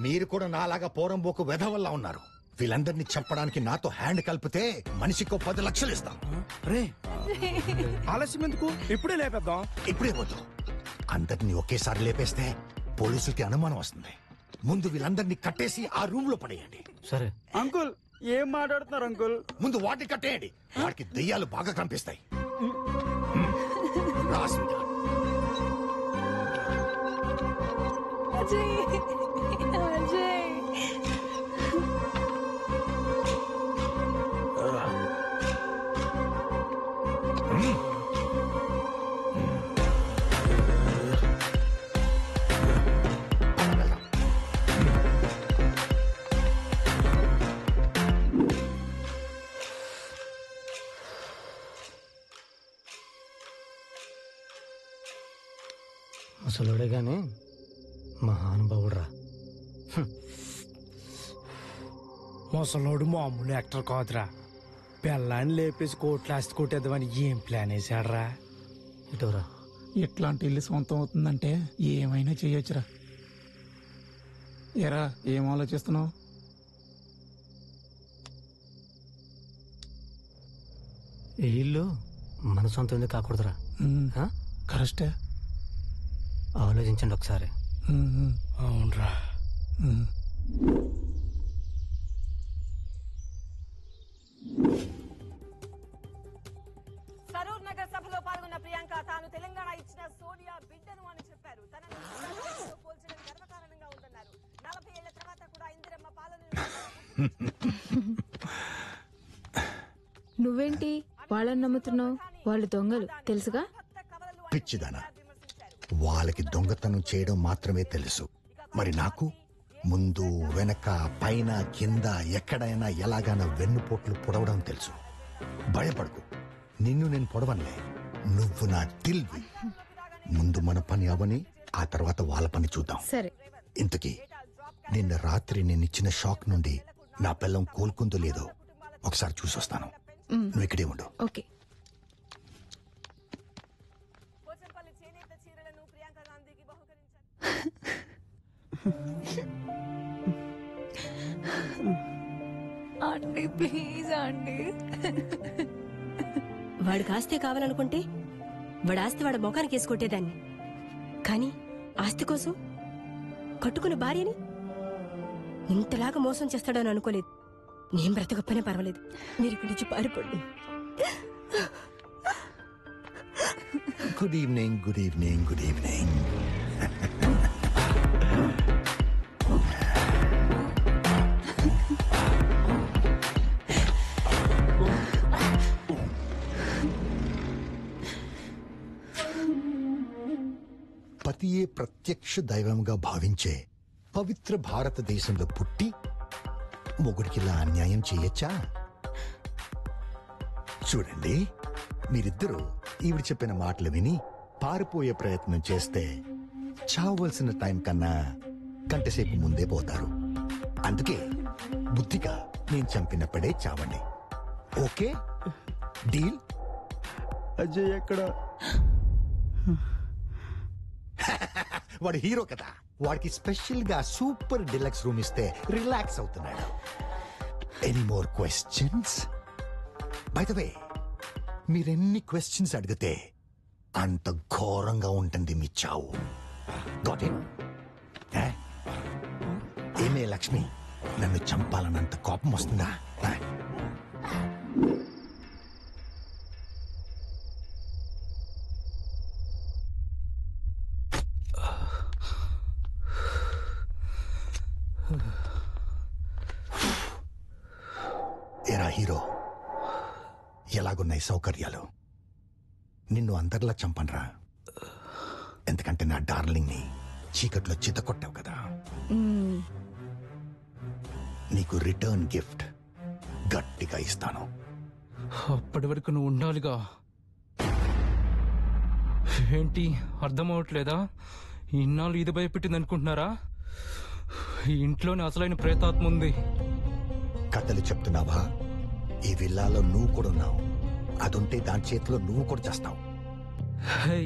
మీరు కూడా నాలాగా పోరంబోకు వెధవల్లా ఉన్నారు. వీళ్ళందరినీ చంపడానికి నాతో హ్యాండ్ కలిపితే మనిషికో 10 లక్షలు ఇస్తాం. రే ఆలస్యం ఎందుకు, ఇప్పుడే లేపేద్దాం. ఇప్పుడే వద్దు, అందరినీ ఒకేసారి లేపేస్తే పోలీసులకి అనుమానం వస్తుంది. ముందు వీళ్ళందరినీ కట్టేసి ఆ రూమ్ లో పడేయండి. సరే అంకుల్ ఏం మాట్లాడుతున్నారు అంకుల్? ముందు వాటిని కట్టేయండి, వాటికి దెయ్యాలు బాగా కనిపిస్తాయి. రాసిందా? अजय अजय అసలుడే గాని మహానుభావుడురా. ముసలోడు మామూలు యాక్టర్ కాదురా. పిల్లాన్ని లేపేసి కోట్లు ఆస్తి కొట్టేద్దామని ఏం ప్లాన్ వేసాడరా? ఇటోరా, ఇట్లాంటి ఇల్లు సొంతం అవుతుందంటే ఏమైనా చేయొచ్చురా. ఎరా ఏం ఆలోచిస్తున్నావు? ఈ ఇల్లు మన సొంతం ఎందుకు కాకూడదురా? కరెక్టే, ఆలోచించండి ఒకసారి. అవునరా. సరూర్ నగర్ సభలో పాల్గొన్న ప్రియాంక తాను తెలంగాణ ఇచ్చిన సోనియా బిడ్డను అని చెప్పారు. తనను పోల్చడం గర్వకారణంగా ఉందన్నారు. 40 ఏళ్ల తర్వాత కూడా ఇందిరమ్మ పాలన. నువ్వేంటి వాళ్ళని నమ్ముతున్నావు? వాళ్ళు దొంగలు తెలుసుగా. పిచ్చిదానా, వాళ్ళకి దొంగతనం చేయడం మాత్రమే తెలుసు. మరి నాకు ముందు వెనక పైన కింద ఎక్కడైనా ఎలాగైనా వెన్నుపోట్లు పొడవడం తెలుసు. భయపడకు, నిన్ను నేను పొడవనులే. నువ్వు నా దిల్వి. ముందు మన పని అవని, ఆ తర్వాత వాళ్ళ పని చూద్దాం. సరే. ఇంతకీ నిన్న రాత్రి నేనిచ్చిన షాక్ నుండి నా పిల్లం కోలుకుందో లేదో ఒకసారి చూసొస్తాను. నువ్వు ఇక్కడే ఉండు. ఓకే. Aunty please aunty. వాడికి ఆస్తే కావాలనుకుంటే వాడి ఆస్తి వాడి ముఖానికి వేసి కొట్టేదాన్ని. కానీ ఆస్తి కోసం కట్టుకున్న భార్యని ఇంతలాగా మోసం చేస్తాడని అనుకోలేదు. నేను బ్రతకపోయినా పర్వాలేదు, మీరు ఇక్కడి నుంచి పారిపోండి. Good evening, good evening, good evening. పతియే ప్రత్యక్ష దైవంగా భావించే పవిత్ర భారతదేశంలో పుట్టి మొగుడికిలా అన్యాయం చేయొచ్చా? చూడండి, మీరిద్దరూ ఈవిడ చెప్పిన మాటలు విని పారిపోయే ప్రయత్నం చేస్తే చావవలసిన టైం కన్నా గంటసేపు ముందే పోతారు. అందుకే బుద్ధిగా నేను చంపినప్పుడే చావండి. Okay deal? అజయ్ ఎక్కడ? వాడు హీరో కదా, వాడికి స్పెషల్ గా సూపర్ డిలక్స్ రూమ్ ఇస్తే రిలాక్స్ అవుతున్నాడు. Any more questions? By the way, మీరెన్ని క్వశ్చన్స్ అడిగితే అంత ఘోరంగా ఉంటుంది మీ చావు. Got it? ఏమే లక్ష్మి, నన్ను చంపాలన్నంత కోపం వస్తుందా? ఎరా హీరో, ఎలాగున్నాయి సౌకర్యాలు? నిన్ను అందరిలా చంపనరా, ఎందుకంటే నా డార్లింగ్ ని చీకట్లో చితకొట్టావు కదా. నీకు రిటర్న్ గిఫ్ట్ గట్టిగా ఇస్తాను. అప్పటి వరకు నువ్వు ఉండాలిగా. ఏంటి అర్థం అవట్లేదా? ఇన్నాళ్ళు ఇది భయపెట్టింది అనుకుంటున్నారా? ఈ ఇంట్లోనే అసలైన ప్రేతాత్మ ఉంది. కథలు చెప్తున్నావా? ఈ విల్లాలో నువ్వు కూడా ఉన్నావు. అదుంటే దాని చేతిలో నువ్వు కూడా చేస్తావు. హే,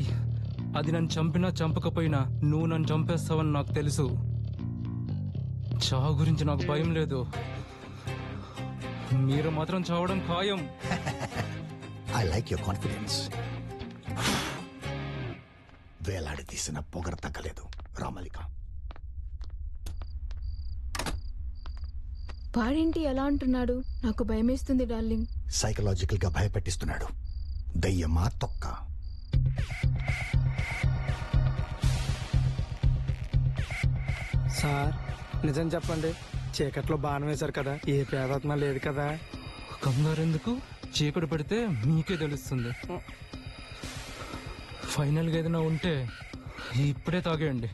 అది నన్ను చంపినా చంపకపోయినా నువ్వు నన్ను చంపేస్తావని నాకు తెలుసు. చావు గురించి నాకు భయం లేదు. మీరు మాత్రం చావడం ఖాయం. I like your confidence. వేలాడి తీసిన పొగర తగ్గలేదు రామలిక. వాడేంటి ఎలా అంటున్నాడు? నాకు భయమేస్తుంది డార్లింగ్. సైకలాజికల్ గా భయపెట్టిస్తున్నాడు. దయ్యమా తొక్క? సార్ నిజం చెప్పండి, చీకట్లో బాణం వేశారు కదా, ఏ ప్రేతాత్మ లేదు కదా? కంగారెందుకు? చీకటి పడితే మీకే తెలుస్తుంది. ఫైనల్గా ఏదైనా ఉంటే ఇప్పుడే తాగేయండి.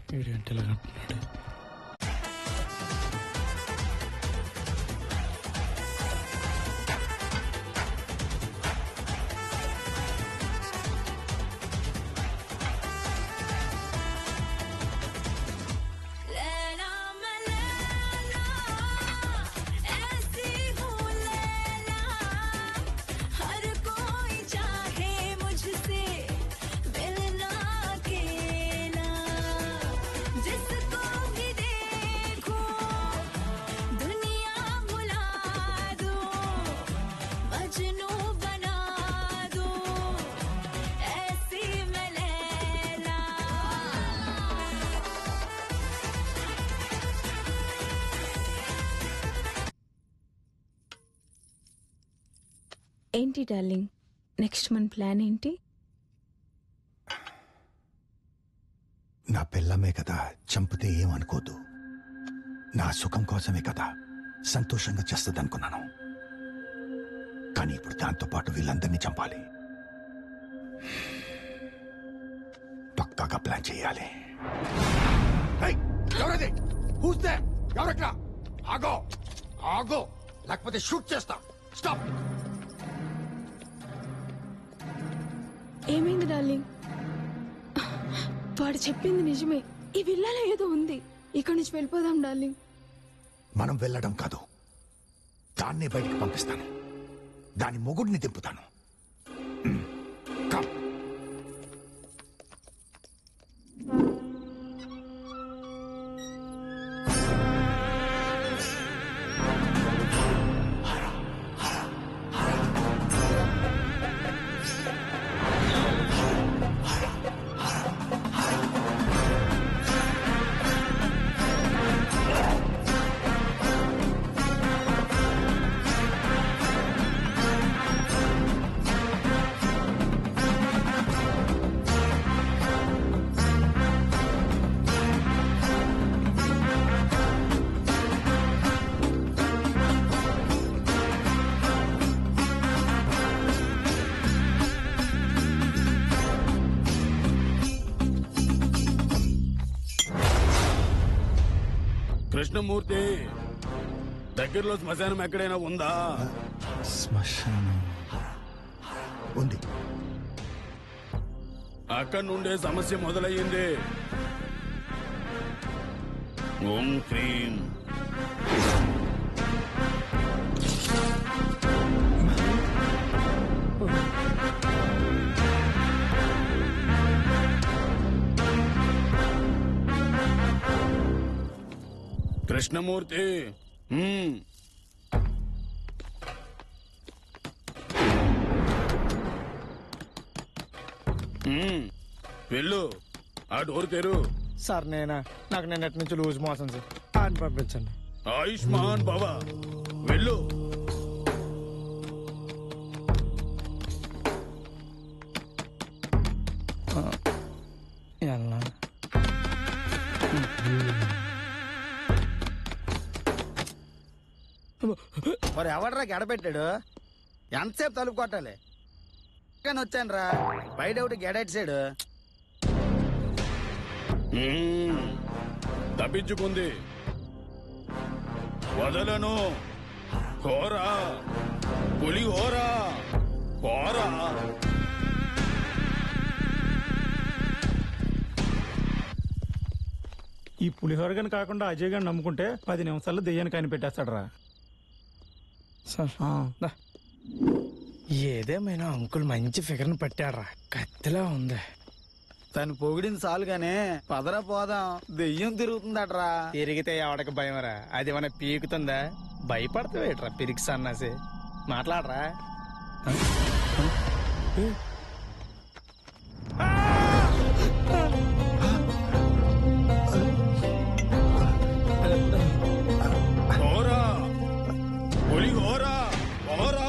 ఏంటి డార్లింగ్, నెక్స్ట్ మన ప్లాన్ ఏంటి? నా పిల్లమే కదా, చంపితే ఏమనుకోదు. నా సుఖం కోసమే కదా సంతోషంగా చేస్తుంది అనుకున్నాను. కానీ ఇప్పుడు దాంతో పాటు వీళ్ళందరినీ చంపాలి. పక్కాగా ప్లాన్ చేయాలి. ఎవరెక్కడ? ఆగో ఆగో, లేకపోతే షూట్ చేస్తా. స్టాప్. ఏమైంది డార్లింగ్? వాడు చెప్పింది నిజమే, ఈ విల్లాలో ఏదో ఉంది. ఇక్కడి నుంచి వెళ్ళిపోదాం డార్లింగ్. మనం వెళ్ళడం కాదు, దాన్నే బయటికి పంపిస్తాను. దాని మొగుడిని దింపుతాను. కమ్. కృష్ణమూర్తి, దగ్గరలో శ్మశానం ఎక్కడైనా ఉందా? శ్మశానం ఉంది. అక్కడి నుండే సమస్య మొదలయ్యింది. ఓం హ్రీం. కృష్ణమూర్తి, వెళ్ళు, ఆ డోర్ తెరు. సార్ నేనా? నాకు నిన్నటి నుంచి లూజ్ మోసం సార్, అని పంపించండి. ఆయుష్మాన్ భవ, వెళ్ళు. ఎలా మరి ఎవడరా గెడబెట్టాడు? ఎంతసేపు తలుపు కొట్టాలి? కానీ వచ్చాను రా, బయట ఒకటి గెడెట్సాడు. తప్పించుకుంది, వదలను. హోరా, పులి హోరా, హోరా. ఈ పులిహోర గాని కాకుండా అజయ్ గారిని నమ్ముకుంటే 10 నిమిషాల్లో దెయ్యాన్ని కనిపెట్టేస్తాడు రా. ఏదేమైనా అంకుల్ మంచి ఫిగర్ని పట్టాడ్రా, కత్తిలా ఉంది. తను పొగిడింది చాలుగానే, పదరా పోదాం, దెయ్యం తిరుగుతుందట్రా. తిరిగితే ఎవడకి భయమరా? అది మన పీకుతుందా? భయపడతావేట్రా పిరికి సన్నాసి? మాట్లాడరా. హోరా, పులి హోరా, హోరా.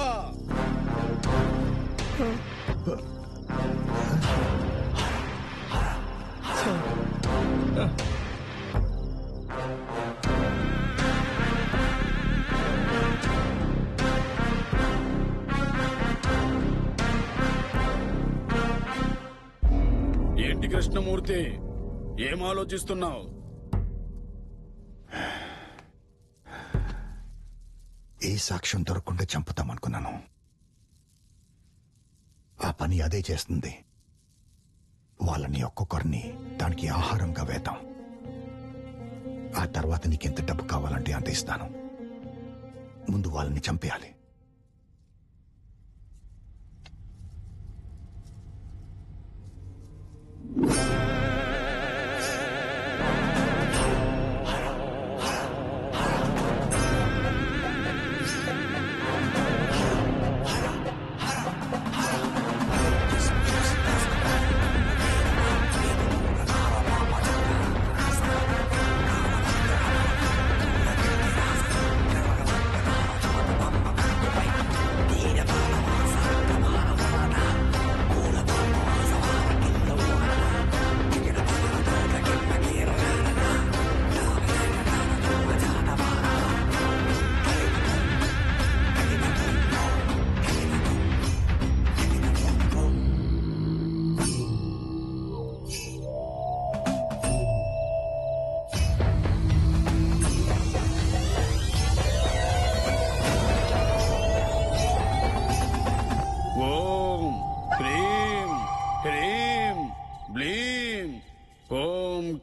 ఏంటి కృష్ణమూర్తి, ఏం ఆలోచిస్తున్నావు? ఏ సాక్ష్యం దొరకకుండా చంపుతామనుకున్నాను. ఆ పని అదే చేస్తుంది. వాళ్ళని ఒక్కొక్కరిని దానికి ఆహారంగా వేద్దాం. ఆ తర్వాత నీకెంత డబ్బు కావాలంటే అంత ఇస్తాను. ముందు వాళ్ళని చంపేయాలి.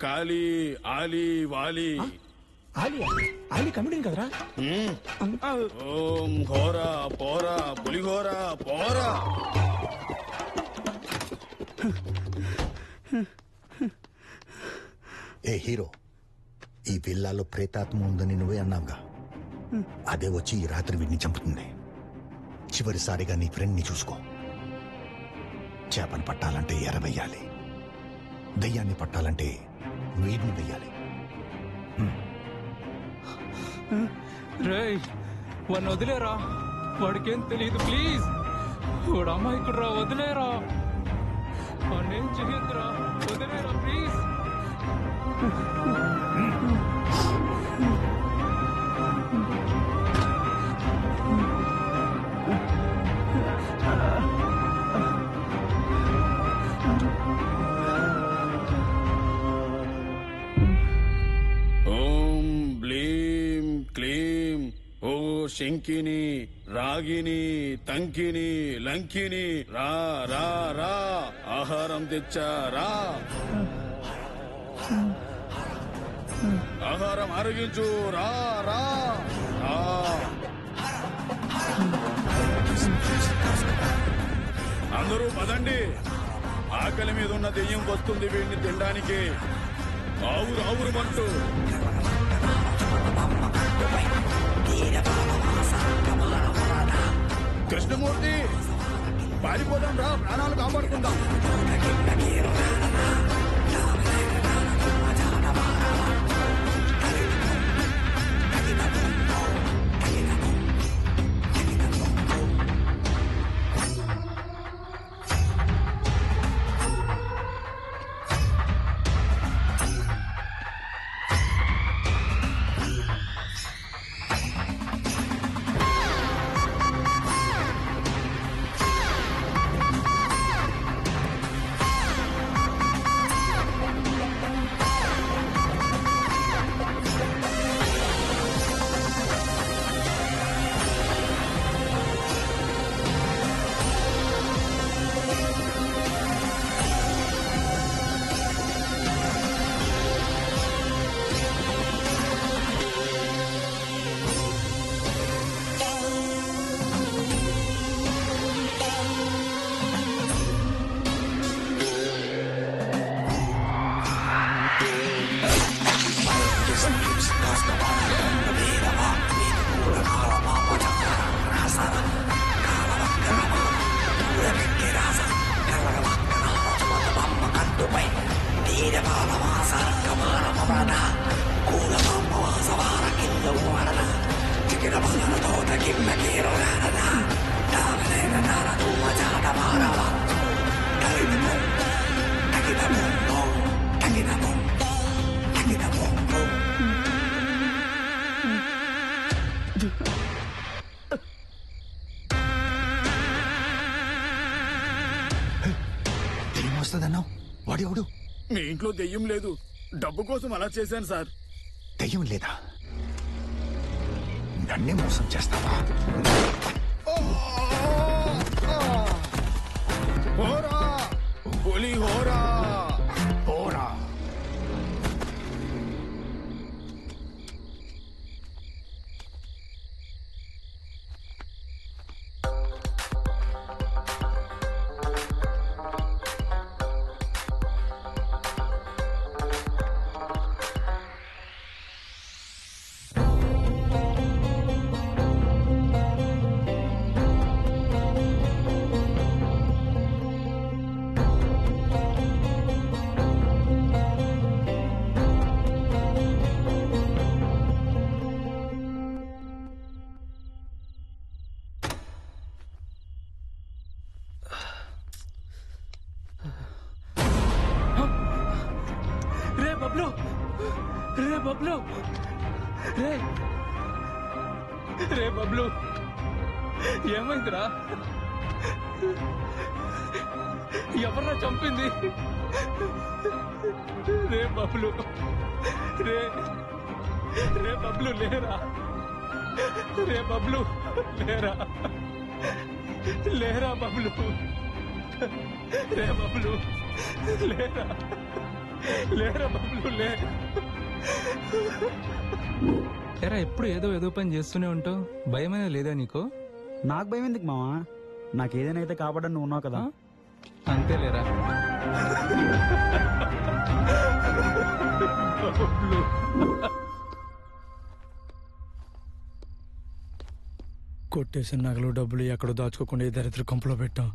కాళీ ఆలి వాలి ఆలి కమిడియన్ కదరా? ఓం హోరా పోరా పులిహోరా పోరా. ఏ హీరో, ఈ విల్లాలో ప్రేతాత్మ ఉందని నువ్వే అన్నావుగా. అదే వచ్చి ఈ రాత్రి వీడిని చంపుతుంది. చివరిసారిగా నీ ఫ్రెండ్ని చూసుకో. చేపను పట్టాలంటే ఎర వెయ్యాలి, దయ్యాన్ని పట్టాలంటే వీడిని వెయ్యాలి. రేయ్, వాడిని వదిలేరా, వాడికేం తెలియదు ప్లీజ్. వాడు అమ్మాయికుడు రా, వదిలేరా, వాడినేం చేయొద్దురా, వదిలేరా ప్లీజ్. ఓం బ్లీ శంకిని రాగిని తంకిని లంకిని రా రా రా ఆహారం తెచ్చారా ఆహారం అరిగించు రా రా రా అందరూ పదండి ఆకలి మీద ఉన్న దెయ్యం వస్తుంది వీడిని తినడానికి ఆవురు ఆవురుమంటూ కృష్ణమూర్తి పారిపోదాం రా ప్రాణాలు కాపాడుకుందాం వస్తుందన్నావు వాడెవడు? మీ ఇంట్లో దెయ్యం లేదు, డబ్బు కోసం అలా చేశాను సార్. దెయ్యం లేదా? నన్నే మోసం చేస్తావా? హోరా పులి హోరా హోరా. రే బబ్లు, ఏమైందిరా? ఎవరా చంపింది? రే బబ్లు, రే రే బబ్లు లేరా? రే బబ్లు లేరా? లేరా బబ్లు? రే బబ్లు లేరా? లేరా బబ్లు లేరా? ఎరా ఎప్పుడు ఏదో ఏదో పని చేస్తూనే ఉంటావు, భయమైనా లేదా నీకు? నాకు భయం ఎందుకు మావా? నాకు ఏదైనా అయితే కాపాడని నువ్వు ఉన్నావు కదా. అంతేలేరా. కొట్టేసిన నగలు డబ్బులు ఎక్కడో దాచుకోకుండా ఈ దరిద్ర కంపులో పెట్టాం.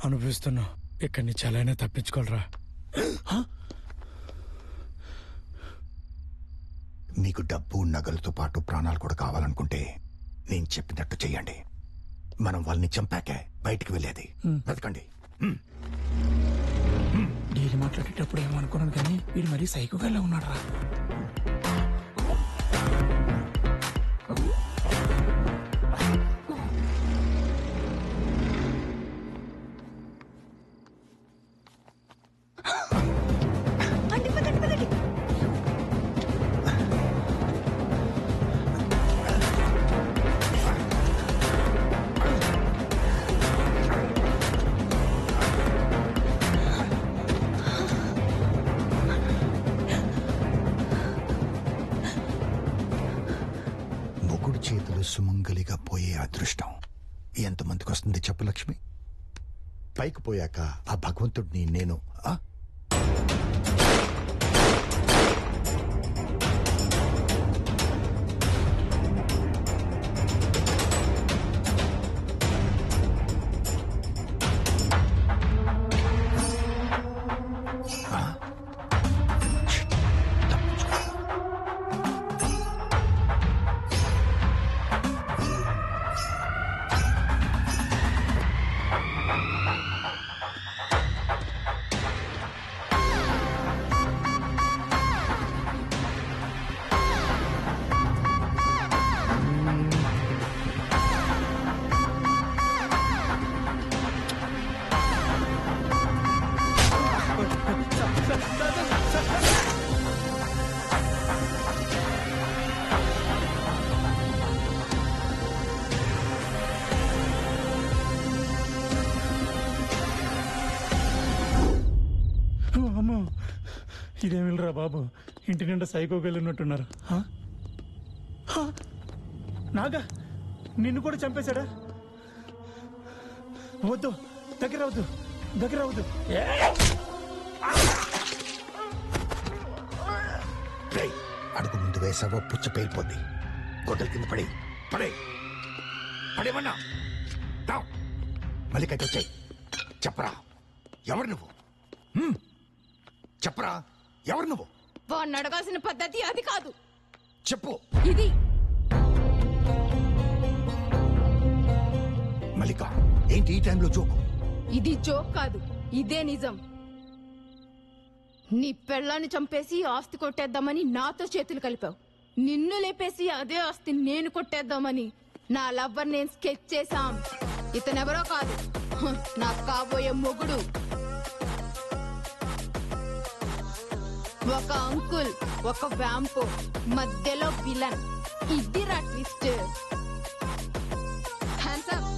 అనిపిస్తున్నా ఇక్కడి నుంచి ఎలా అయినా తప్పించుకోలరా. మీకు డబ్బు నగలతో పాటు ప్రాణాలు కూడా కావాలనుకుంటే నేను చెప్పినట్టు చెయ్యండి. మనం వాళ్ళని చంపాకే బయటికి వెళ్ళేది. బతకండి. డీల్ మాట్లాడేటప్పుడు ఏమనుకున్నాను కానీ వీడు మరీ సైకోగా ఉన్నాడు రా. వస్తుంది చెప్పు లక్ష్మి? పైకి పోయాక ఆ భగవంతుడిని నేను అమ్మో, ఇదేమిరా బాబు, ఇంటి నిండా సైకోకి వెళ్ళినట్టున్నారు. నాగా నిన్ను కూడా చంపేశాడా? వద్దు, దగ్గర వద్దు, దగ్గర వద్దు. అడుగు ముందు వేసావో పుచ్చ పేలిపోద్ది. గొడ్డల కింద పడి పడే పడేమన్నా మళ్ళీ కట్టి వచ్చాయి. చెప్పరా ఎవరు నువ్వు? చెప్పరా ఎవరు నువ్వు? వాడిని అడగాల్సిన పద్ధతి అది కాదు. చెప్పు. ఇది మల్లిక, ఏంటి ఈ టైంలో జోకు? ఇది జోక్ కాదు, ఇదే నిజం. నీ పెళ్ళాన్ని చంపేసి ఆస్తి కొట్టేద్దామని నాతో చేతులు కలిపావు. నిన్ను లేపేసి అదే ఆస్తి నేను కొట్టేద్దామని నా లవ్వర్ నేను స్కెచ్ చేశాం. ఇతనెవరో కాదు, నాకు కాబోయే మొగుడు. ఒక అంకుల్, ఒక వ్యాంపు, మధ్యలో విలన్. ఇదిరా ట్విస్ట్. Hands up.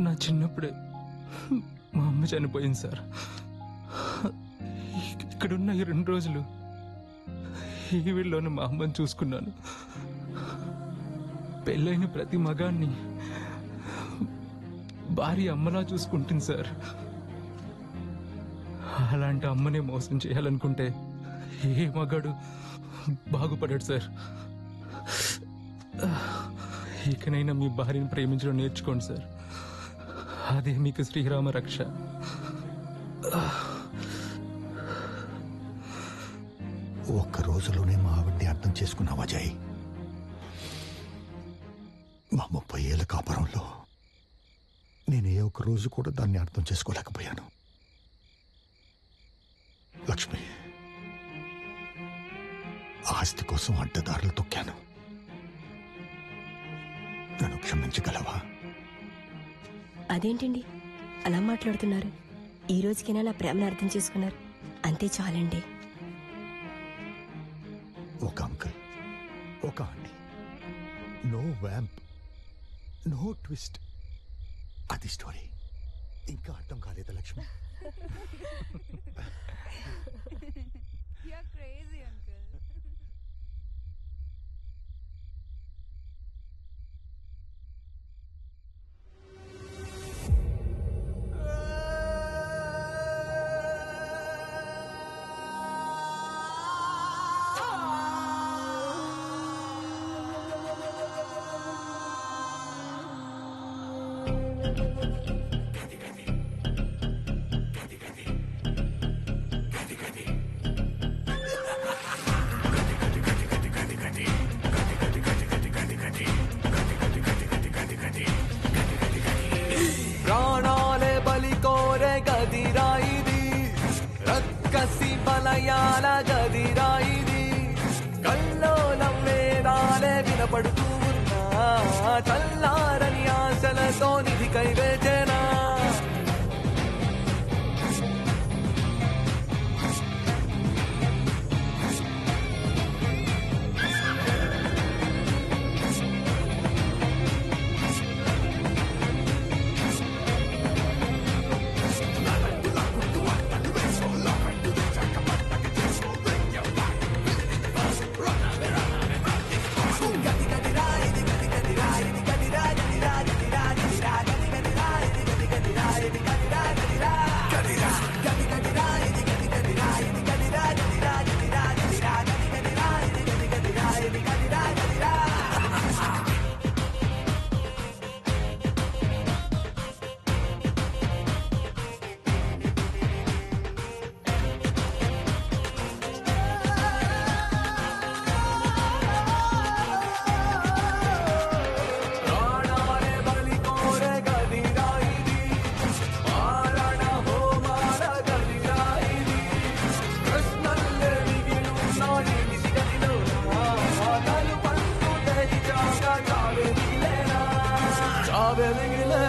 నా చిన్నప్పుడే మా అమ్మ చనిపోయింది సార్. ఇక్కడున్న ఈ 2 రోజులు ఈ వీళ్ళలోనే మా అమ్మని చూసుకున్నాను. పెళ్ళైన ప్రతి మగాన్ని భార్య అమ్మలా చూసుకుంటుంది సార్. అలాంటి అమ్మనే మోసం చేయాలనుకుంటే ఏ మగాడు బాగుపడాడు సార్. ఇకనైనా మీ భార్యను ప్రేమించడం నేర్చుకోండి సార్. అదే మీకు శ్రీరామ రక్ష. ఒక్క రోజులోనే మా ఆవిడ్ని అర్థం చేసుకున్నావా జై? మా 30 ఏళ్ల కాపురంలో నేను ఏ ఒక్క రోజు కూడా దాన్ని అర్థం చేసుకోలేకపోయాను. లక్ష్మి, ఆస్తి కోసం అడ్డదారులు తొక్కాను. నన్ను క్షమించగలవా? అదేంటండి అలా మాట్లాడుతున్నారు? ఈ రోజుకైనా నా ప్రేమను అర్థం చేసుకున్నారు, అంతే చాలండి. ఒక అంకుల్, ఒక aunty, no vamp, no twist. అది స్టోరీ. ఇంకా అర్థం కాలేదా లక్ష్మి? ప్రాణాలే బలి కోరే గదిరాయిది, రక్కసి బలయాల గదిరాయిది. కల్లోలం వేదాలే వినపడుతూ ఉన్నా, చల్లారని ఆశలతో నిధి కైవేచేనా. చావెలిగిలే